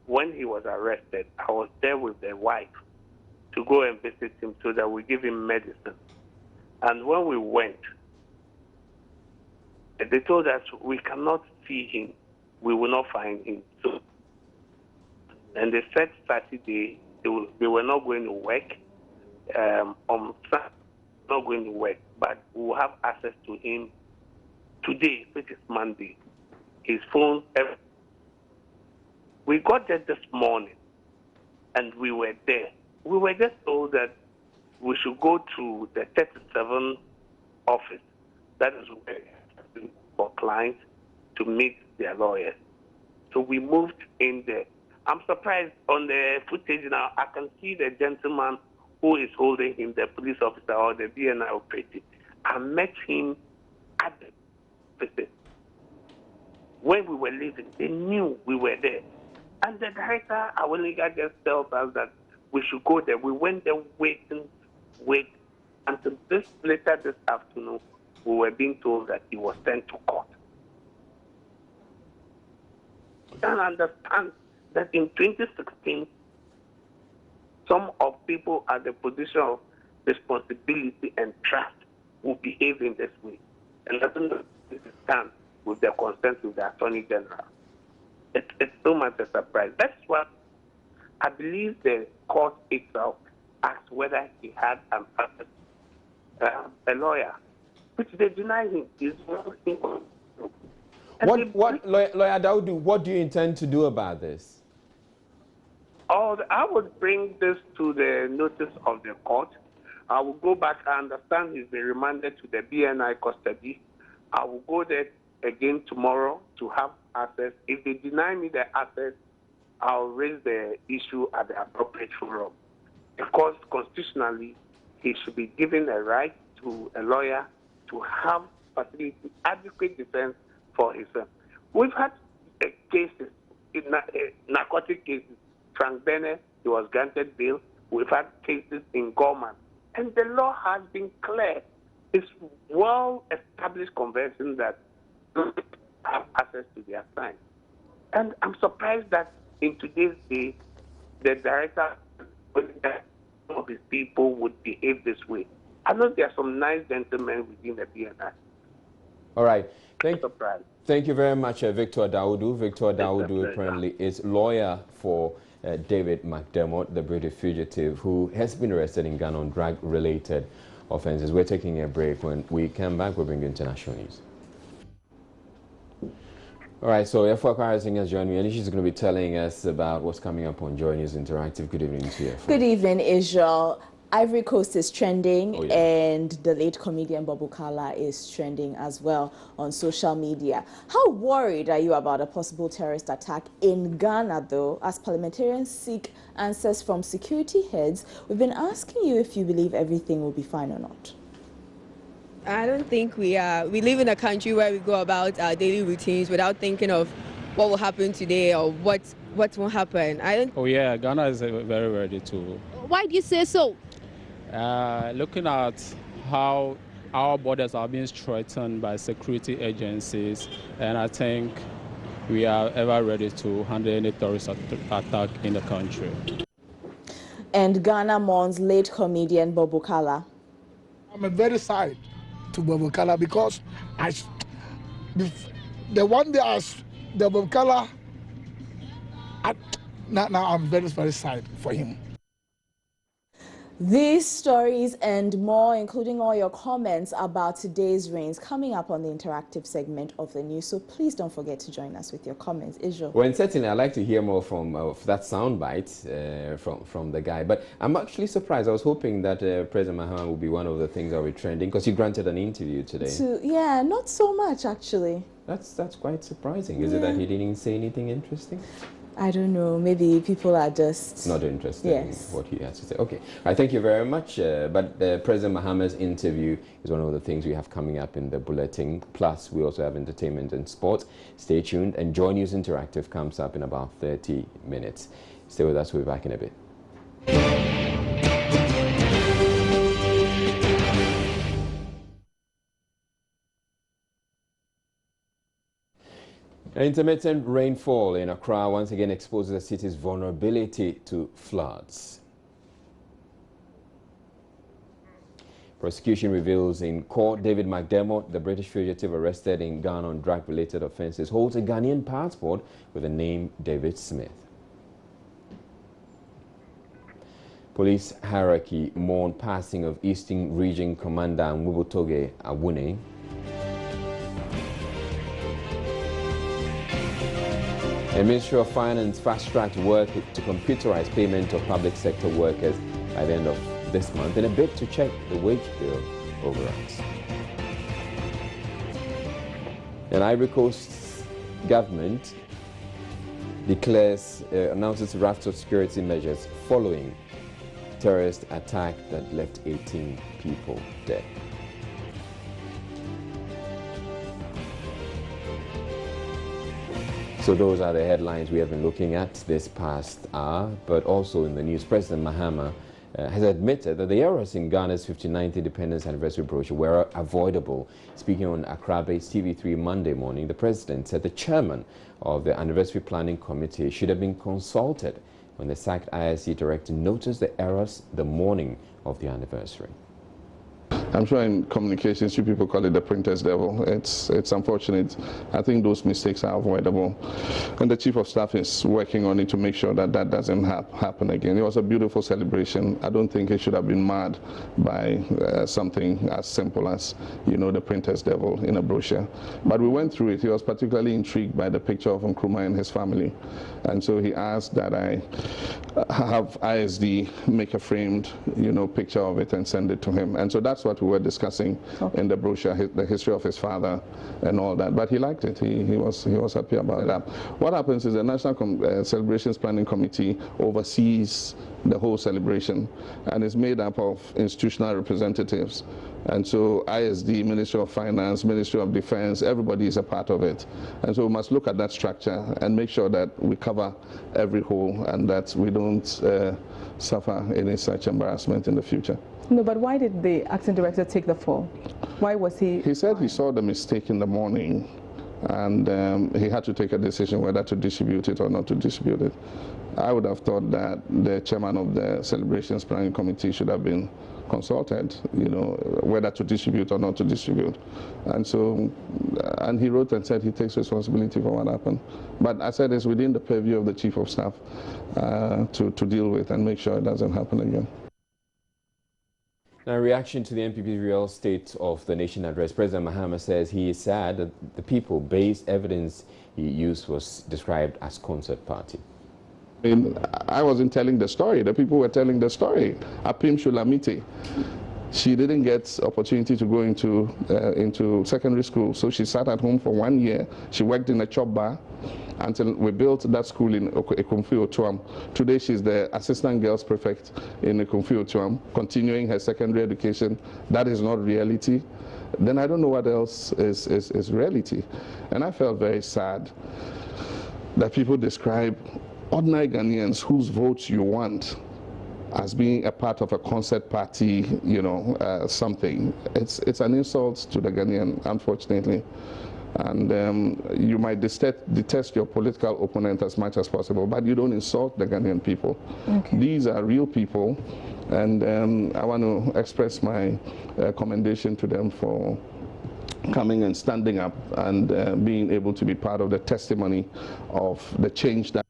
when he was arrested. I was there with the wife to go and visit him so that we give him medicine. And when we went, they told us we cannot see him, we will not find him. So, and they said Saturday they were not going to work. On Sunday, not going to work, but we will have access to him today, which is Monday. His phone, everything. We got there this morning, and we were there. We were just told that we should go to the 37 office. That is where for clients to meet their lawyers. So we moved in there. I'm surprised on the footage now, I can see the gentleman who is holding him, the police officer or the BNI operative. I met him at the visit. When we were leaving, they knew we were there. And the director, Aweliga, just tells us that we should go there. We went there waiting until later this afternoon, we were being told that he was sent to court. You can understand that in 2016, some of people at the position of responsibility and trust will behave in this way. And doesn't stand with their consent with the Attorney General. It's so much a surprise. That's what I believe the court itself asked whether he had a lawyer, which they deny him. Lawyer Daudu, what do you intend to do about this? I would bring this to the notice of the court. I will go back. I understand he's been remanded to the BNI custody. I will go there again tomorrow to have access. If they deny me the access, I'll raise the issue at the appropriate forum. Because constitutionally, he should be given a right to a lawyer to have facility, adequate defense for himself. We've had cases, narcotic cases. Frank Bennett, he was granted bail. We've had cases in Gorman. And the law has been clear. It's well-established convention that have access to their time. And I'm surprised that in today's day, the director of his people would behave this way. I know there are some nice gentlemen within the BNI. All right. Thank you very much, Victor Adaudu. Victor Adaudu apparently is lawyer for David McDermott, the British fugitive who has been arrested in Ghana on drug-related offences. We're taking a break. When we come back, we'll bring you international news. All right, so Efwa Kwara has joined me, and she's going to be telling us about what's coming up on Joy News Interactive. Good evening to you. Good evening, Israel. Ivory Coast is trending, Oh, yeah. and the late comedian Bob Okala is trending as well on social media. How worried are you about a possible terrorist attack in Ghana, though, as parliamentarians seek answers from security heads? We've been asking you if you believe everything will be fine or not. I don't think we are. We live in a country where we go about our daily routines without thinking of what will happen today or what won't happen. Oh yeah, Ghana is very ready to. Why do you say so? Looking at how our borders are being threatened by security agencies, and I think we are ever ready to handle any terrorist attack in the country. And Ghana mourns late comedian Bob Okala. I'm very sad to Bob Okala because the one day the Bob Okala, now I'm very, very sad for him. These stories and more, including all your comments about today's rains, coming up on the interactive segment of the news. So please don't forget to join us with your comments. Israel. Well, certainly, I'd like to hear more from that soundbite from the guy. But I'm actually surprised. I was hoping that President Mahama would be one of the things that will be trending, because he granted an interview today. Yeah, not so much, actually. That's quite surprising. Is it that he didn't say anything interesting? I don't know. Maybe people are just not interested in what he has to say. Okay. Thank you very much. But President Mahama's interview is one of the things we have coming up in the bulletin. Plus, we also have entertainment and sports. Stay tuned. And Joy News Interactive comes up in about 30 minutes. Stay with us. We'll be back in a bit. Intermittent rainfall in Accra once again exposes the city's vulnerability to floods. Prosecution reveals in court David McDermott, the British fugitive arrested in Ghana on drug-related offences, holds a Ghanaian passport with the name David Smith. Police hierarchy mourn passing of Eastern Region Commander Nwubutoge Awune. The Ministry of Finance fast-tracked work to computerize payment of public sector workers by the end of this month in a bid to check the wage bill overruns. And Ivory Coast government announces a raft of security measures following terrorist attack that left 18 people dead. So those are the headlines we have been looking at this past hour, but also in the news, President Mahama has admitted that the errors in Ghana's 59th independence anniversary brochure were avoidable. Speaking on Accra-based TV3 Monday morning, the president said the chairman of the anniversary planning committee should have been consulted when the sacked ISC director noticed the errors the morning of the anniversary. I'm sure in communications you people call it the printer's devil. It's unfortunate. I think those mistakes are avoidable. And the Chief of Staff is working on it to make sure that that doesn't happen again. It was a beautiful celebration. I don't think it should have been marred by something as simple as, the printer's devil in a brochure. But we went through it. He was particularly intrigued by the picture of Nkrumah and his family. And so he asked that I have ISD make a framed, picture of it and send it to him. And so that's what we were discussing in the brochure, the history of his father and all that. But he liked it. He was happy about that. What happens is the National Celebrations Planning Committee oversees the whole celebration and is made up of institutional representatives. And so ISD, Ministry of Finance, Ministry of Defense, everybody is a part of it. And so we must look at that structure and make sure that we cover every hole and that we don't suffer any such embarrassment in the future. No, but why did the acting director take the fall? Why was he? He said he saw the mistake in the morning and he had to take a decision whether to distribute it or not to distribute it. I would have thought that the chairman of the Celebrations Planning Committee should have been consulted, whether to distribute or not to distribute. And so, and he wrote and said he takes responsibility for what happened. But I said it's within the purview of the Chief of Staff to deal with and make sure it doesn't happen again. Now, in reaction to the NPP's Real State of the Nation address, President Mahama says he is sad that the people-based evidence he used was described as concert party. I mean, I wasn't telling the story. The people were telling the story. Apim Shulamite, she didn't get opportunity to go into secondary school, so she sat at home for 1 year. She worked in a chop bar until we built that school in Ekumfi Otuam. Today she's the assistant girls prefect in Ekumfi Otuam, continuing her secondary education. That is not reality. Then I don't know what else is reality. And I felt very sad that people describe ordinary Ghanaians whose votes you want as being a part of a concert party, you know, something. It's an insult to the Ghanaian, unfortunately. And you might detest your political opponent as much as possible, but you don't insult the Ghanaian people. Okay. These are real people, and I want to express my commendation to them for coming and standing up and being able to be part of the testimony of the change that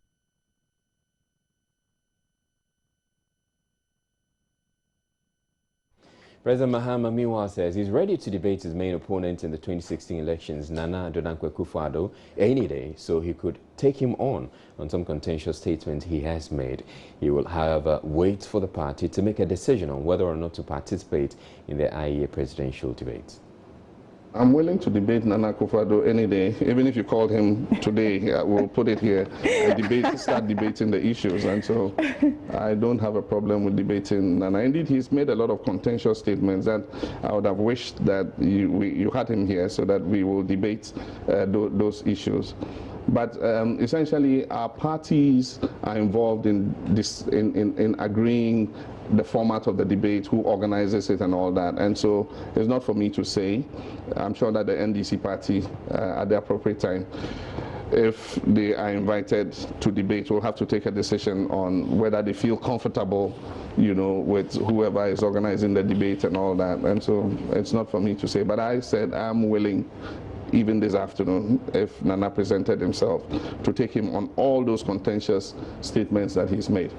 President Mahama meanwhile says he's ready to debate his main opponent in the 2016 elections, Nana Dankwa Akufo-Addo, any day, so he could take him on some contentious statements he has made. He will, however, wait for the party to make a decision on whether or not to participate in the IEA presidential debate. I'm willing to debate Nana Akufo-Addo any day. Even if you called him today, we'll put it here and start debating the issues. And so I don't have a problem with debating Nana. Indeed, he's made a lot of contentious statements that I would have wished that you had him here so that we will debate those issues. But essentially, our parties are involved in this, in agreeing the format of the debate, who organizes it and all that. And so it's not for me to say. I'm sure that the NDC party, at the appropriate time, if they are invited to debate, will have to take a decision on whether they feel comfortable, you know, with whoever is organizing the debate and all that. And so it's not for me to say. But I said I'm willing, even this afternoon, if Nana presented himself, to take him on all those contentious statements that he's made.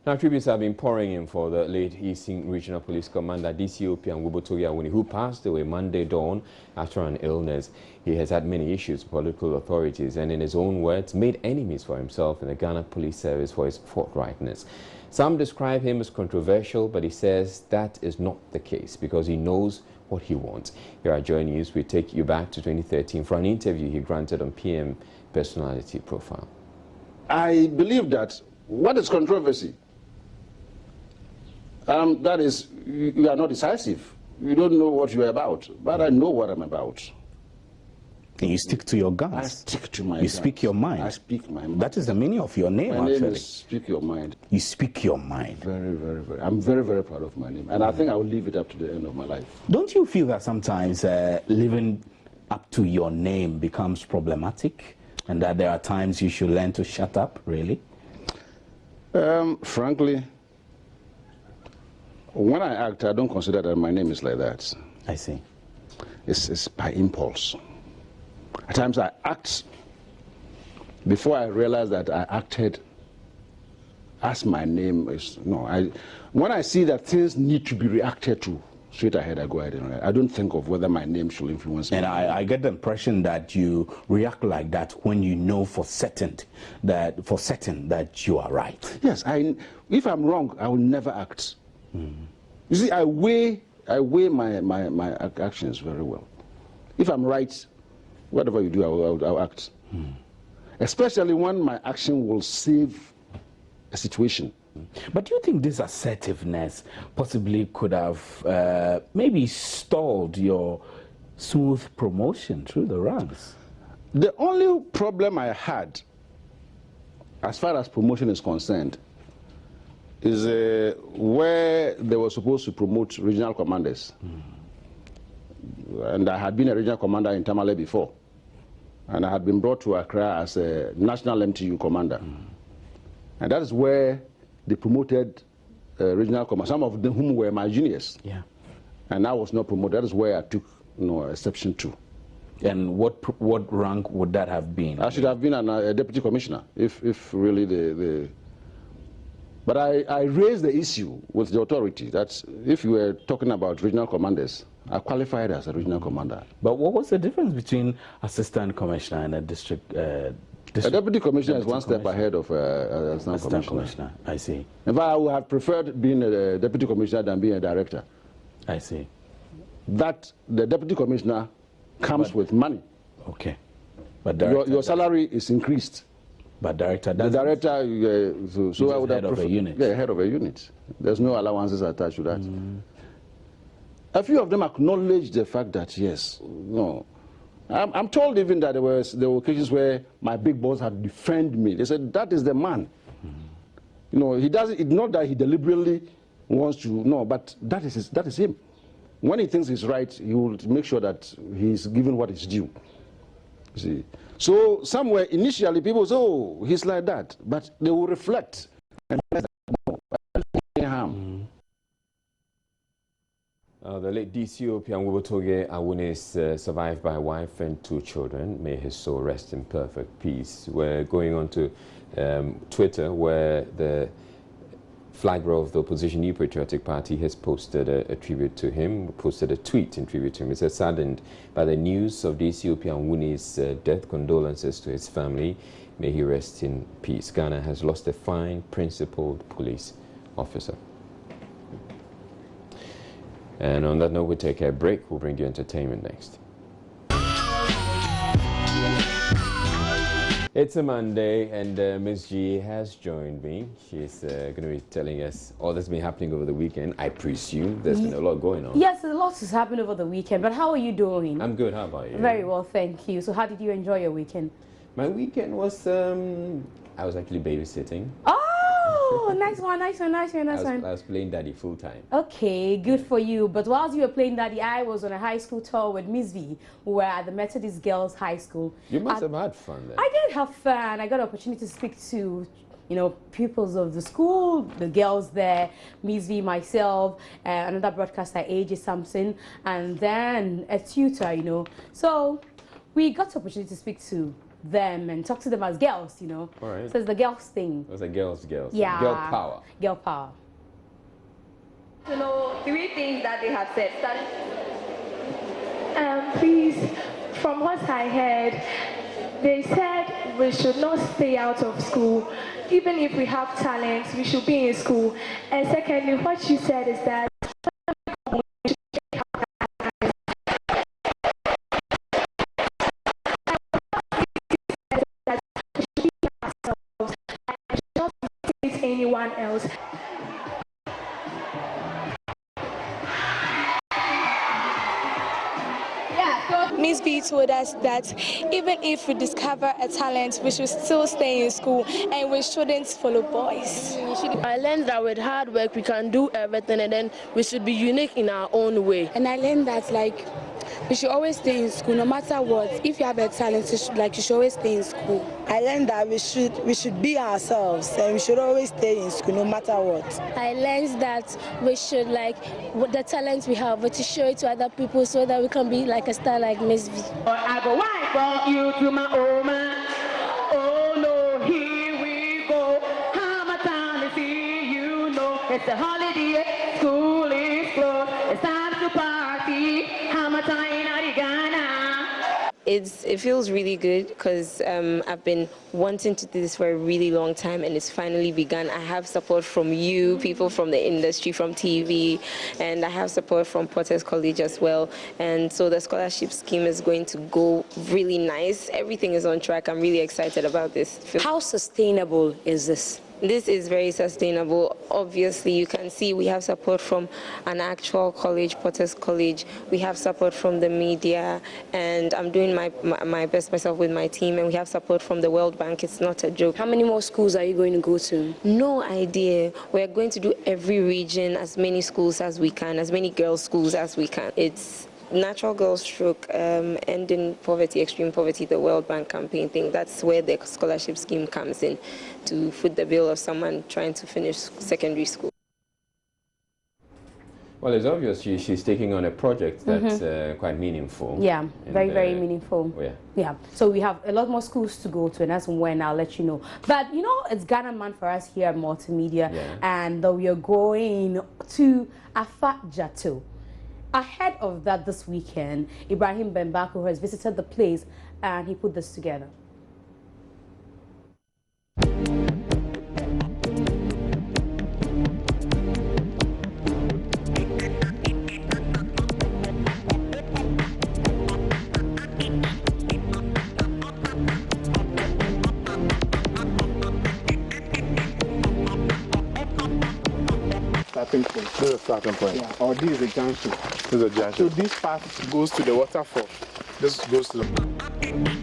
Now, tributes have been pouring in for the late Eastern Regional Police Commander DCOP and Wubotogi Awuni, who passed away Monday dawn after an illness. He has had many issues with political authorities and, in his own words, made enemies for himself in the Ghana Police Service for his forthrightness. Some describe him as controversial, but he says that is not the case because he knows what he wants. Here at Joy News, we take you back to 2013 for an interview he granted on PM Personality Profile. I believe that what is controversy? That is, you are not decisive. You don't know what you are about, but I know what I'm about. And you stick to your guns. I stick to my You guns. speak your mind. I speak my mind. That is the meaning of your name, My actually. name is Speak Your Mind. You speak your mind. Very, very, very. I'm very, very proud of my name. And I think I will leave it up to the end of my life. Don't you feel that sometimes living up to your name becomes problematic? And that there are times you should learn to shut up, really? Frankly, when I act, I don't consider that my name is like that. I see. It's by impulse. At times I act before I realize that I acted as my name is. No, when I see that things need to be reacted to, straight ahead I go ahead and react. I don't think of whether my name should influence me. And I get the impression that you react like that when you know for certain that you are right. Yes, if I'm wrong, I will never act. You see, I weigh my actions very well. If I'm right, whatever you do, I'll act. Especially when my action will save a situation. But do you think this assertiveness possibly could have maybe stalled your smooth promotion through the ranks? The only problem I had, as far as promotion is concerned, is where they were supposed to promote regional commanders. And I had been a regional commander in Tamale before. And I had been brought to Accra as a national MTU commander. And that is where they promoted regional commanders, some of them whom were my juniors. Yeah. And I was not promoted. That is where I took exception to. And what rank would that have been? I should have been a deputy commissioner, if really the But I raised the issue with the authority that if you were talking about regional commanders, I qualified as a regional commander. But what was the difference between assistant commissioner and a district A deputy commissioner is one step ahead of assistant commissioner. I see. In fact, I would have preferred being a deputy commissioner than being a director. I see. That the deputy commissioner comes with money. Okay. But your salary is increased. But director doesn't. The director, so I would have head of a unit. Yeah, head of a unit. There's no allowances attached to that. A few of them acknowledge the fact that yes, no. I'm told even that there were occasions where my big boss had defended me. They said that is the man. You know, he doesn't. It's not that he deliberately wants to. No, but that is him. When he thinks he's right, he will make sure that he's given what is due. You see. So somewhere initially people say, oh, he's like that, but they will reflect and realize that no, harm. The late DCO Piangubotoge Awune is survived by a wife and 2 children. May his soul rest in perfect peace. We're going on to Twitter, where the flag bearer of the opposition New Patriotic Party has posted a tribute to him, posted a tweet in tribute to him. It says, saddened by the news of DCO Piangune's death, condolences to his family. May he rest in peace. Ghana has lost a fine, principled police officer. And on that note, we'll take a break. We'll bring you entertainment next. It's a Monday, and Ms. G has joined me. She's going to be telling us all that's been happening over the weekend. I presume there's been a lot going on. Yes, a lot has happened over the weekend, but how are you doing? I'm good. How about you? Very well, thank you. So how did you enjoy your weekend? My weekend was, I was actually babysitting. Oh, nice one, nice one, nice one, nice one. I was playing daddy full time. Okay, good for you. But whilst you were playing daddy, I was on a high school tour with Miss V. We were at the Methodist Girls High School. You must have had fun there. I did have fun. I got an opportunity to speak to, you know, pupils of the school, the girls there, Miss V, myself, another broadcaster, AJ Sampson, and then a tutor, you know. So we got the opportunity to speak to them and talk to them as girls, you know. All right. So it's the girls thing. It was a girls. Yeah. Girl power. Girl power. You know, 3 things that they have said. Please, from what I heard, they said we should not stay out of school. Even if we have talents, we should be in school. And secondly, what you said is that anyone else. Miss B told us that even if we discover a talent, we should still stay in school and we shouldn't follow boys. I learned that with hard work we can do everything, and then we should be unique in our own way. And I learned that we should always stay in school no matter what. If you have a talent, you should always stay in school. I learned that we should be ourselves and we should always stay in school no matter what. I learned that we should what the talent we have, but to show it to other people so that we can be like a star like Miss V. I go wipe on you to my Oma. Oh no, here we go. How much time to see you know? It's a holiday, school is closed. It's time to party. How much time in Ghana? It feels really good because I've been wanting to do this for a really long time, and it's finally begun. I have support from you, people from the industry, from TV, and I have support from Potter's College as well. And so the scholarship scheme is going to go really nice. Everything is on track. I'm really excited about this. How sustainable is this? This is very sustainable. Obviously, you can see we have support from an actual college, Potter's College. We have support from the media, and I'm doing my best myself with my team, and we have support from the World Bank. It's not a joke. How many more schools are you going to go to? No idea. We're going to do every region, as many schools as we can, as many girls' schools as we can. It's Natural Girls Stroke, Ending Poverty, Extreme Poverty, the World Bank campaign thing. That's where the scholarship scheme comes in, to foot the bill of someone trying to finish secondary school. Well, it's obvious she's taking on a project that's quite meaningful. Yeah, very meaningful. Oh, yeah. Yeah, so we have a lot more schools to go to, and that's when I'll let you know. But, you know, it's Ghana Month for us here at Multimedia, and we are going to Afa Jato. Ahead of that this weekend, Ibrahim Bembako has visited the place and he put this together. starting point. This is a starting point. Yeah, or this is a junction. This is a junction. So this path goes to the waterfall. This goes to the...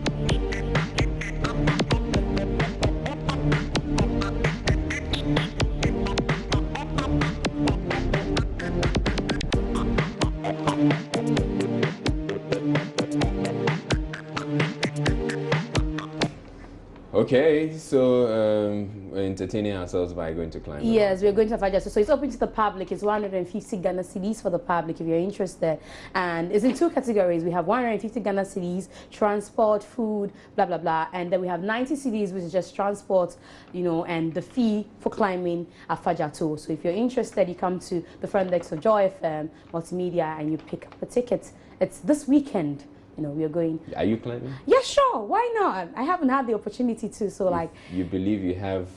Okay, so we're entertaining ourselves by going to climb. Yes, we're going to Faja. So it's open to the public. It's 150 Ghana cedis for the public if you're interested. And it's in two categories. We have 150 Ghana cedis, transport, food, blah, blah, blah. And then we have 90 cedis, which is just transport, you know, and the fee for climbing at Faja too. So if you're interested, you come to the front desk of Joy FM Multimedia and you pick up a ticket. It's this weekend. You know, we are going. Are you climbing? Yeah, sure. Why not? I haven't had the opportunity to. So, like, you believe you have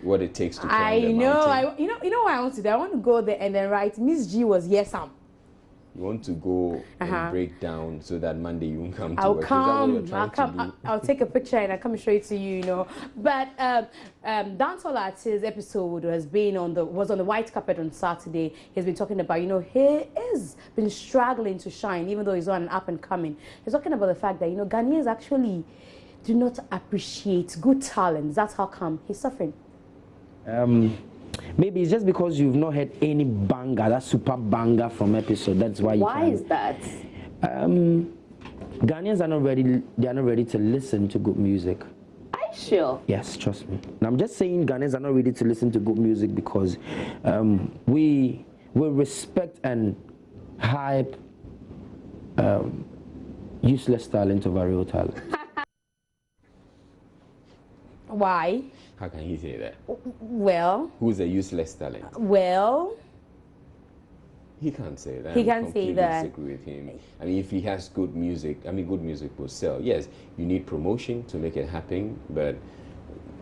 what it takes to climb I the know. mountain? You know what I want to do? I want to go there and then write. Miss G was yes, Sam. You want to go and break down so that Monday you won't come to I'll work. come. I'll take a picture and I'll come and show it to you. You know, but Dancehall Artist's episode was on the white carpet on Saturday. He's been talking about, you know, he has been struggling to shine, even though he's on an up and coming. He's talking about the fact that, you know, Ghanaians actually do not appreciate good talent. That's how come he's suffering. Maybe it's just because you've not had any banger, that super banger from episode. That's why you Why is that? Ghanaians are not ready. They are not ready to listen to good music. Are you sure? Yes, trust me. And I'm just saying Ghanaians are not ready to listen to good music because we respect and hype useless talent over real talent. Why? How can he say that? Well. Who's a useless talent? Well. He can't say that. He can't say that. I disagree with him. I mean, if he has good music, good music will sell. Yes, you need promotion to make it happen, but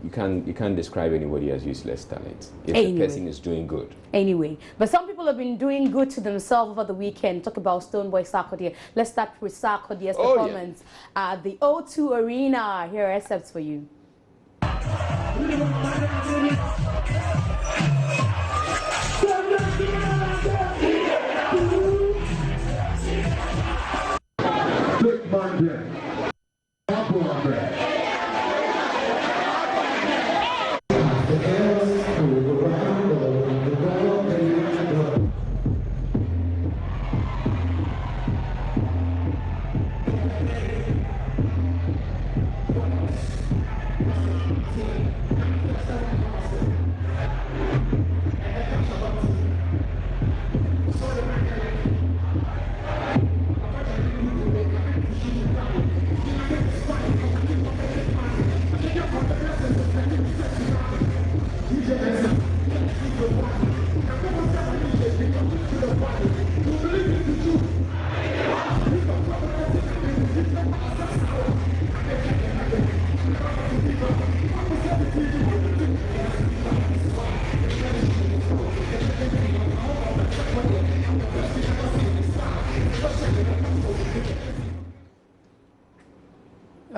you can't describe anybody as useless talent if the person is doing good. Anyway, but some people have been doing good to themselves over the weekend. Talk about Stoneboy Sarkodie. Let's start with Sarkodie's performance at the O2 Arena. Here are excerpts for you.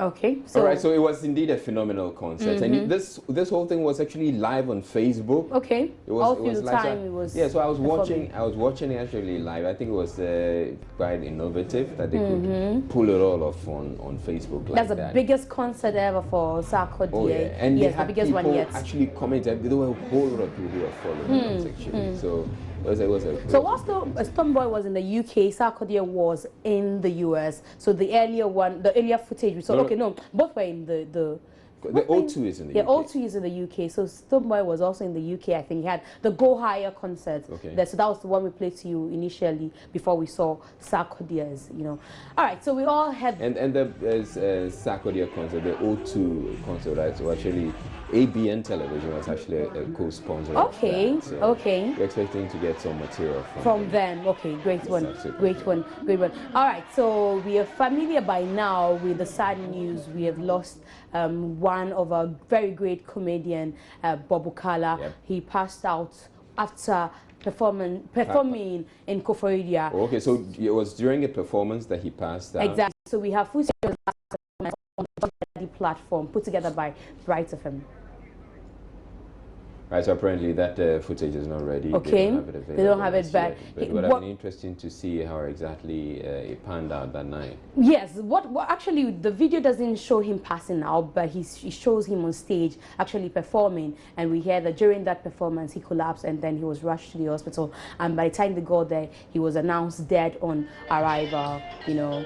Okay. So all right. So it was indeed a phenomenal concert, and this whole thing was actually live on Facebook. Okay. It was, all through the time it was. Yeah. So I was watching it actually live. I think it was quite innovative that they could pull it all off on Facebook like that. That's the biggest concert ever for Sarkodie. Oh yeah, and yes, the biggest one yet. Actually commented. There were a whole lot of people who were following us actually. So. So whilst Stoneboy was in the UK, Sarkodie was in the US. So the earlier footage we saw. Both were in the O2 is in the UK. Yeah, O2 is in the UK. So Stoneboy was also in the UK. I think he had the Go Higher concert. Okay. So that was the one we played to you initially before we saw Sarkodie's. You know. All right. So we all had. And the Sarkodie concert, the O2 concert, right? So actually, ABN Television was actually a co-sponsor. Okay. Of that. So okay. We're expecting to get some material from them. Okay. Great one. Great one. Great one. All right. So we are familiar by now with the sad news. We have lost one of our very great comedian, Bob Okala. Yep. He passed out after performing in Koforidua. Okay, so it was during a performance that he passed out. Exactly. So we have full on the platform put together by Bright FM. Right, so apparently that footage is not ready. Okay, they don't have it back. But it would have been interesting to see how exactly it panned out that night. Yes, what actually the video doesn't show him passing out, but he shows him on stage actually performing, and we hear that during that performance he collapsed and then he was rushed to the hospital, and by the time they got there he was announced dead on arrival, you know.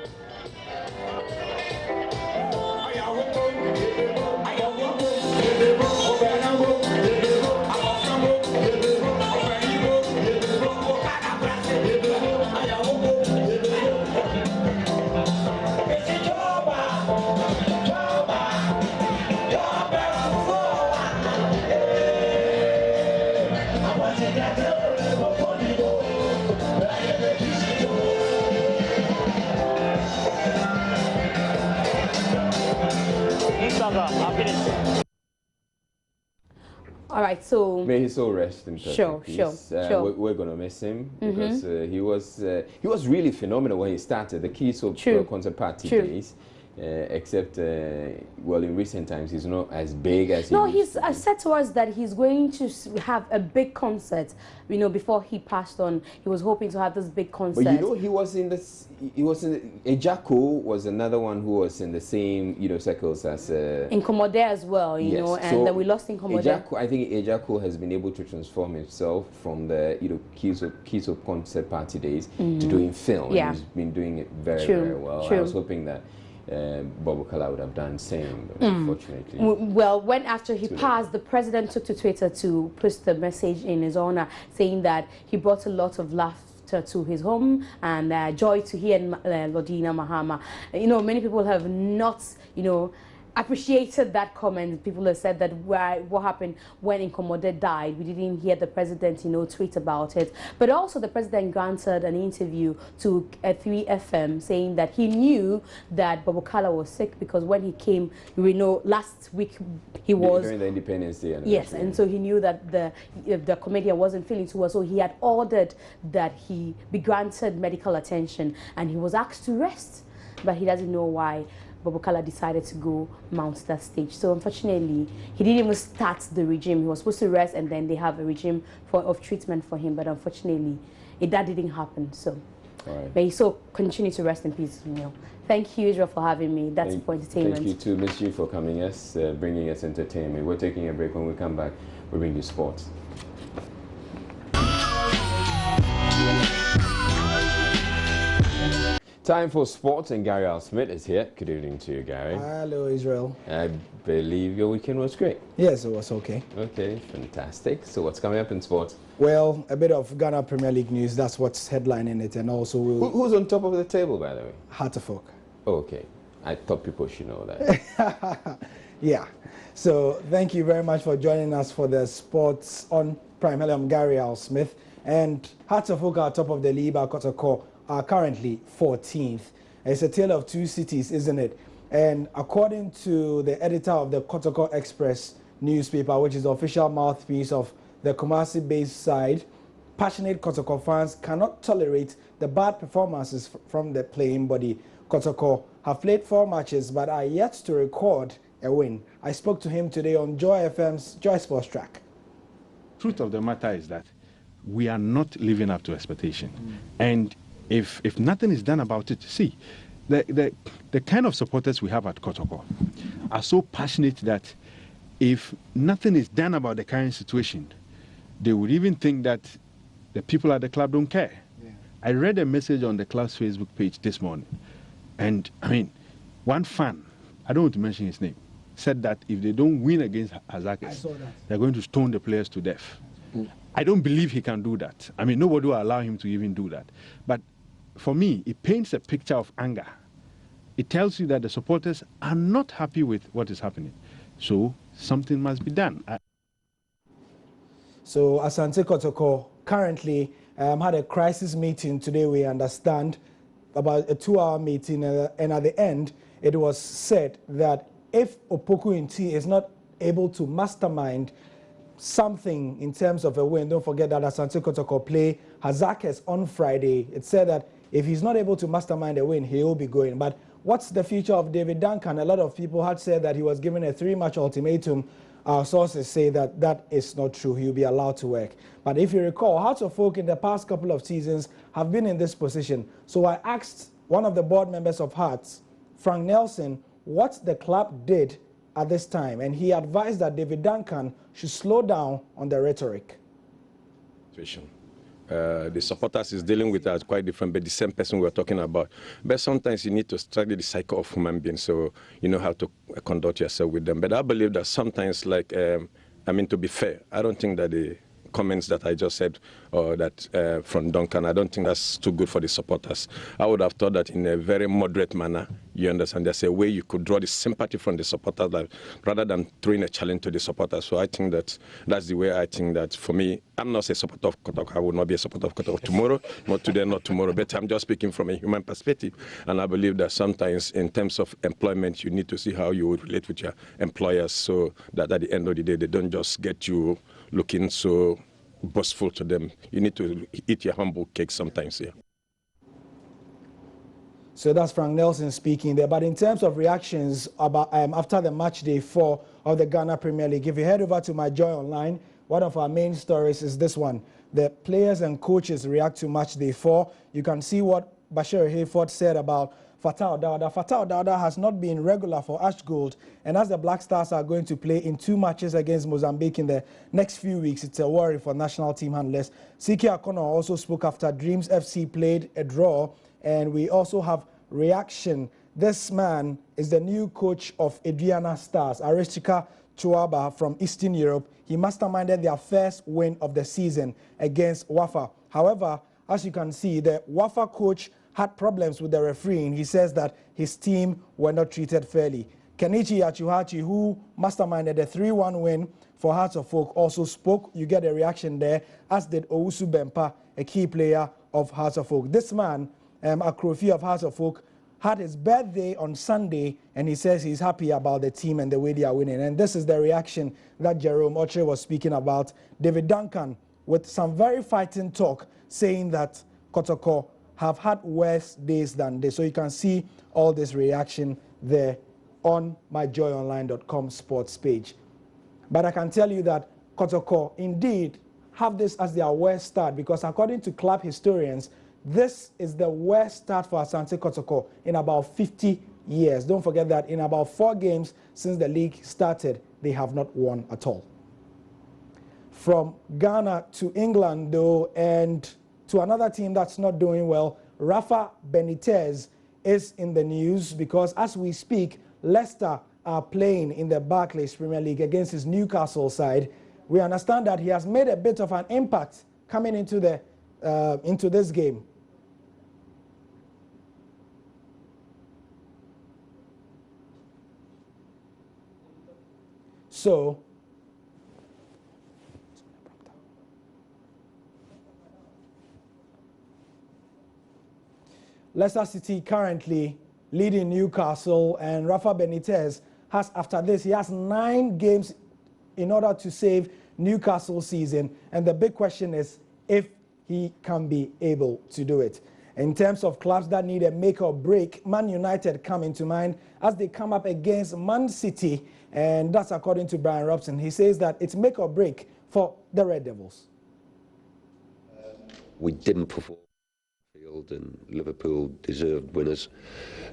All right, so may his soul rest in perfect peace. Sure. We're gonna miss him because he was really phenomenal when he started the Key Soap concert party days. Except, well, in recent times, he's not as big as he he's said to us that he's going to have a big concert. You know, before he passed on, he was hoping to have this big concert. But you know, he was in Ejako was another one who was in the same, you know, circles as Incomode as well, you know, and so then we lost Incomode. I think Ejako has been able to transform himself from the, you know, Key Soap concert party days to doing film. Yeah. And he's been doing it very well. I was hoping that Bobukala would have done the same, but unfortunately. Well, when after he passed, the president took to Twitter to post the message in his honor, saying that he brought a lot of laughter to his home and joy to he and Lordina Mahama. You know, many people have not, you know, appreciated that comment. People have said that what happened when Incomode died, we didn't hear the president, you know, tweet about it. But also the president granted an interview to 3FM saying that he knew that Bobukala was sick because when he came, we know last week he was during the Independence Day. Yes, and so he knew that the comedian wasn't feeling too well, so he had ordered that he be granted medical attention, and he was asked to rest, but he doesn't know why Bobukala decided to go mount that stage. So unfortunately, he didn't even start the regime. He was supposed to rest and then they have a regime of treatment for him, but unfortunately, that didn't happen. So may he so continue to rest in peace. You know. Thank you, Israel, for having me. That's for entertainment. Thank you to Ms. G for coming us, bringing us entertainment. We're taking a break. When we come back, we'll bring you sports. Time for sports, and Gary Al Smith is here. Good evening to you, Gary. Hello, Israel. I believe your weekend was great. Yes, it was okay. Okay, fantastic. So what's coming up in sports? Well, a bit of Ghana Premier League news. That's what's headlining it, and also who's on top of the table, by the way? Hartefok. Oh, okay. I thought people should know that. Yeah. So thank you very much for joining us for the sports on Prime. I'm Gary Al Smith, and Hartefok are top of the league. Kotoko are currently 14th. It's a tale of two cities, isn't it? And according to the editor of the Kotoko Express newspaper, which is the official mouthpiece of the Kumasi-based side, passionate Kotoko fans cannot tolerate the bad performances from the playing body. Kotoko have played 4 matches but are yet to record a win. I spoke to him today on Joy FM's Joy Sports Track. Truth of the matter is that we are not living up to expectation. And if nothing is done about it, see, the kind of supporters we have at Kotoko are so passionate that if nothing is done about the current situation, they would even think that the people at the club don't care. Yeah. I read a message on the club's Facebook page this morning, and I mean, one fan, I don't want to mention his name, said that if they don't win against Hazakis, they're going to stone the players to death. I don't believe he can do that. I mean, nobody will allow him to even do that. But for me, it paints a picture of anger. It tells you that the supporters are not happy with what is happening. So something must be done. So Asante Kotoko currently had a crisis meeting today, we understand, about a 2-hour meeting. And at the end, it was said that if Opoku Inti is not able to mastermind something in terms of a win, don't forget that Asante Kotoko play Hazakes on Friday. It said that if he's not able to mastermind a win, he will be going. But what's the future of David Duncan? A lot of people had said that he was given a 3-match ultimatum. Our sources say that that is not true. He'll be allowed to work. But if you recall, Hearts of Oak in the past couple of seasons have been in this position. So I asked one of the board members of Hearts, Frank Nelson, what the club did at this time. And he advised that David Duncan should slow down on the rhetoric. The supporters is dealing with that quite different, but the same person we're talking about. But sometimes you need to study the cycle of human beings, so you know how to conduct yourself with them. But I believe that sometimes, like, to be fair, I don't think that the comments that I just said, or that from Duncan, I don't think that's too good for the supporters. I would have thought that in a very moderate manner, you understand, there's a way you could draw the sympathy from the supporters, like, rather than throwing a challenge to the supporters. So I think that that's the way I think that, for me, I'm not a supporter of Kotoko. I will not be a supporter of Kotoko tomorrow, not today, not tomorrow, but I'm just speaking from a human perspective. And I believe that sometimes in terms of employment, you need to see how you would relate with your employers, so that at the end of the day, they don't just get you looking so boastful to them. You need to eat your humble cake sometimes, yeah. So that's Frank Nelson speaking there. But in terms of reactions about after the match day 4 of the Ghana Premier League, if you head over to My Joy Online, one of our main stories is this one. The players and coaches react to match day 4. You can see what Bashir Hayford said about Fatah Dawda. Fatah Dawda has not been regular for Ash Gold, and as the Black Stars are going to play in 2 matches against Mozambique in the next few weeks, it's a worry for national team handlers. Siki Akono also spoke after Dreams FC played a draw, and we also have reaction. This man is the new coach of Adriana Stars, Aristika Chuaba from Eastern Europe. He masterminded their first win of the season against Wafa. However, as you can see, the Wafa coach had problems with the refereeing. He says that his team were not treated fairly. Kenichi Achuhachi, who masterminded the 3-1 win for Hearts of Oak, also spoke. You get a reaction there, as did Owusu Bempa, a key player of Hearts of Oak. This man, Akrofi of Hearts of Oak, had his birthday on Sunday, and he says he's happy about the team and the way they are winning. And this is the reaction that Jerome Oche was speaking about. David Duncan, with some very fighting talk, saying that Kotoko have had worse days than this. So you can see all this reaction there on myjoyonline.com sports page. But I can tell you that Kotoko indeed have this as their worst start, because according to club historians, this is the worst start for Asante Kotoko in about 50 years. Don't forget that in about 4 games since the league started, they have not won at all. From Ghana to England, though, and to another team that's not doing well, Rafa Benitez is in the news, because as we speak, Leicester are playing in the Barclays Premier League against his Newcastle side. We understand that he has made a bit of an impact coming into this game. So, Leicester City currently leading Newcastle, and Rafa Benitez has, after this, he has 9 games in order to save Newcastle's season. And the big question is if he can be able to do it. In terms of clubs that need a make or break, Man United come into mind as they come up against Man City, and that's according to Brian Robson. He says that it's make or break for the Red Devils. We didn't perform, and Liverpool deserved winners,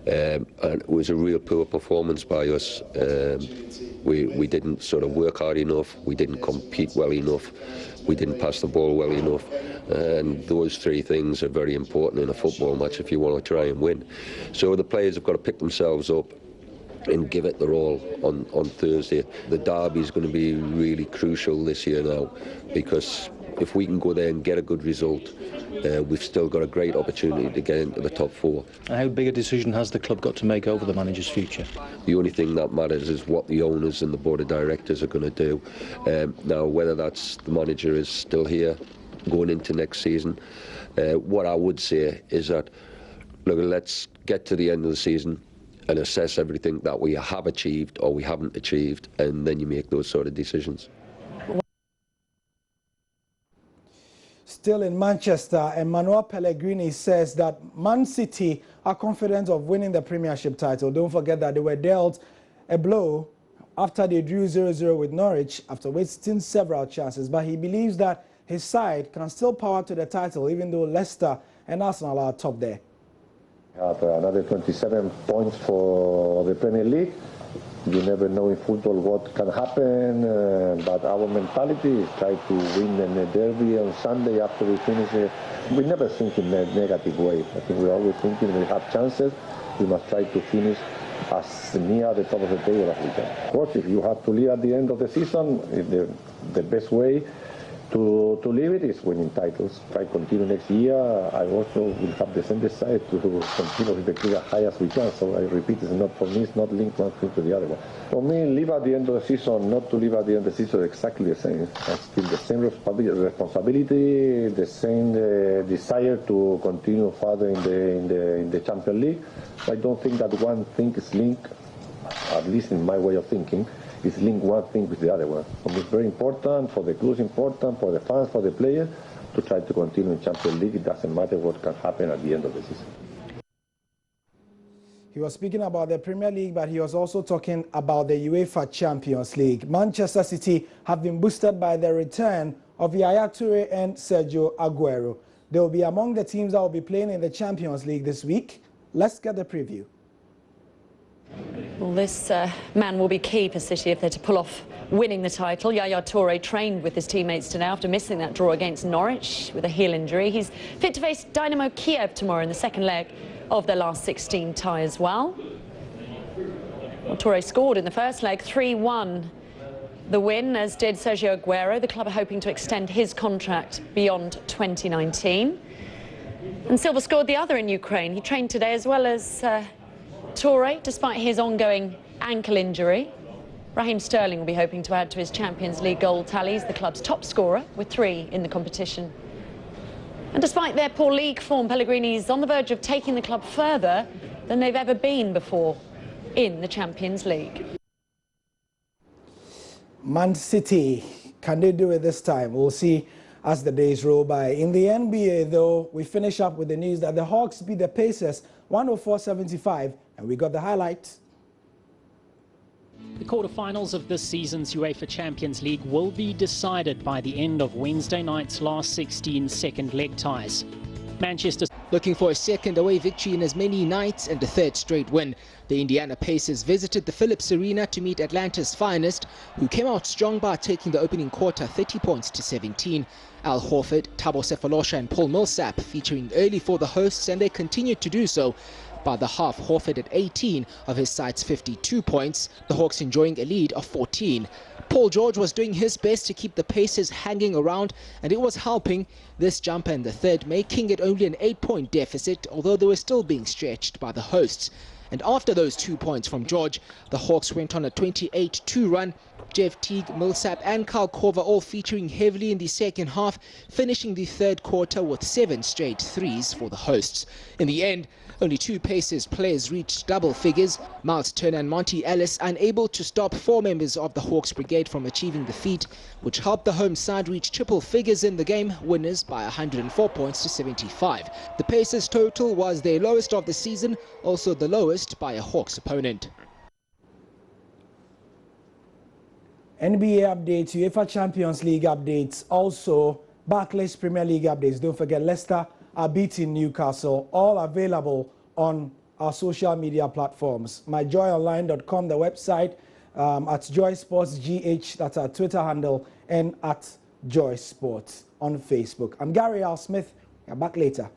and it was a real poor performance by us. We didn't sort of work hard enough, we didn't compete well enough, we didn't pass the ball well enough, and those 3 things are very important in a football match if you want to try and win. So the players have got to pick themselves up and give it their all on Thursday. The derby is going to be really crucial this year now, because if we can go there and get a good result, we've still got a great opportunity to get into the top 4. And how big a decision has the club got to make over the manager's future? The only thing that matters is what the owners and the board of directors are going to do. Now, whether that's the manager is still here going into next season, what I would say is that, look, let's get to the end of the season and assess everything that we have achieved or we haven't achieved, and then you make those sort of decisions. Still in Manchester, Emmanuel Pellegrini says that Man City are confident of winning the Premiership title. Don't forget that they were dealt a blow after they drew 0-0 with Norwich after wasting several chances. But he believes that his side can still power to the title, even though Leicester and Arsenal are top there. Have another 27 points for the Premier League. You never know in football what can happen, but our mentality is try to win the derby on Sunday after we finish it. We never think in a negative way. I think we're always thinking we have chances. We must try to finish as near the top of the table as we can. Of course, if you have to leave at the end of the season, the best way to leave it is winning titles. Try to continue next year. I also will have the same desire to continue with the career as high as we can. So I repeat, it's not for me, it's not linked one thing to the other one. For me, leave at the end of the season, not to leave at the end of the season, exactly the same. I still the same responsibility, the same desire to continue further in the Champions League. I don't think that one thing is linked, at least in my way of thinking, is link one thing with the other one. For me, it's very important, for the club, important, for the fans, for the players, to try to continue in Champions League. It doesn't matter what can happen at the end of the season. He was speaking about the Premier League, but he was also talking about the UEFA Champions League. Manchester City have been boosted by the return of Yaya Toure and Sergio Aguero. They will be among the teams that will be playing in the Champions League this week. Let's get the preview. Well, this man will be key for City if they're to pull off winning the title. Yaya Toure trained with his teammates today after missing that draw against Norwich with a heel injury. He's fit to face Dynamo Kiev tomorrow in the second leg of their last 16 tie as well. Toure scored in the first leg, 3-1 the win, as did Sergio Aguero. The club are hoping to extend his contract beyond 2019. And Silva scored the other in Ukraine. He trained today as well as Toure, despite his ongoing ankle injury. Raheem Sterling will be hoping to add to his Champions League goal tally. He's the club's top scorer with 3 in the competition. And despite their poor league form, Pellegrini's on the verge of taking the club further than they've ever been before in the Champions League. Man City, can they do it this time? We'll see as the days roll by. In the NBA, though, we finish up with the news that the Hawks beat the Pacers 104-75, and we got the highlights. The quarterfinals of this season's UEFA Champions League will be decided by the end of Wednesday night's last 16 second leg ties. Manchester looking for a second away victory in as many nights and a third straight win. The Indiana Pacers visited the Philips Arena to meet Atlanta's finest, who came out strong by taking the opening quarter 30 points to 17. Al Horford, Thabo Sefolosha and Paul Millsap featuring early for the hosts, and they continued to do so. By the half, Horford at 18 of his side's 52 points, the Hawks enjoying a lead of 14. Paul George was doing his best to keep the Pacers hanging around, and it was helping. This jumper in the third making it only an 8-point deficit, although they were still being stretched by the hosts. And after those 2 points from George, the Hawks went on a 28-2 run. Jeff Teague, Millsap and Kyle Korver all featuring heavily in the second half, finishing the third quarter with 7 straight threes for the hosts. In the end, only 2 Pacers players reached double figures. Miles Turner and Monty Ellis unable to stop 4 members of the Hawks brigade from achieving the feat, which helped the home side reach triple figures in the game, winners by 104 points to 75. The Pacers total was their lowest of the season, also the lowest by a Hawks opponent. NBA updates, UEFA Champions League updates, also Barclays Premier League updates. Don't forget, Leicester are beating Newcastle, all available on our social media platforms. myjoyonline.com, the website, at Joy Sports GH, that's our Twitter handle, and at Joy Sports on Facebook. I'm Gary Al Smith. I'm back later.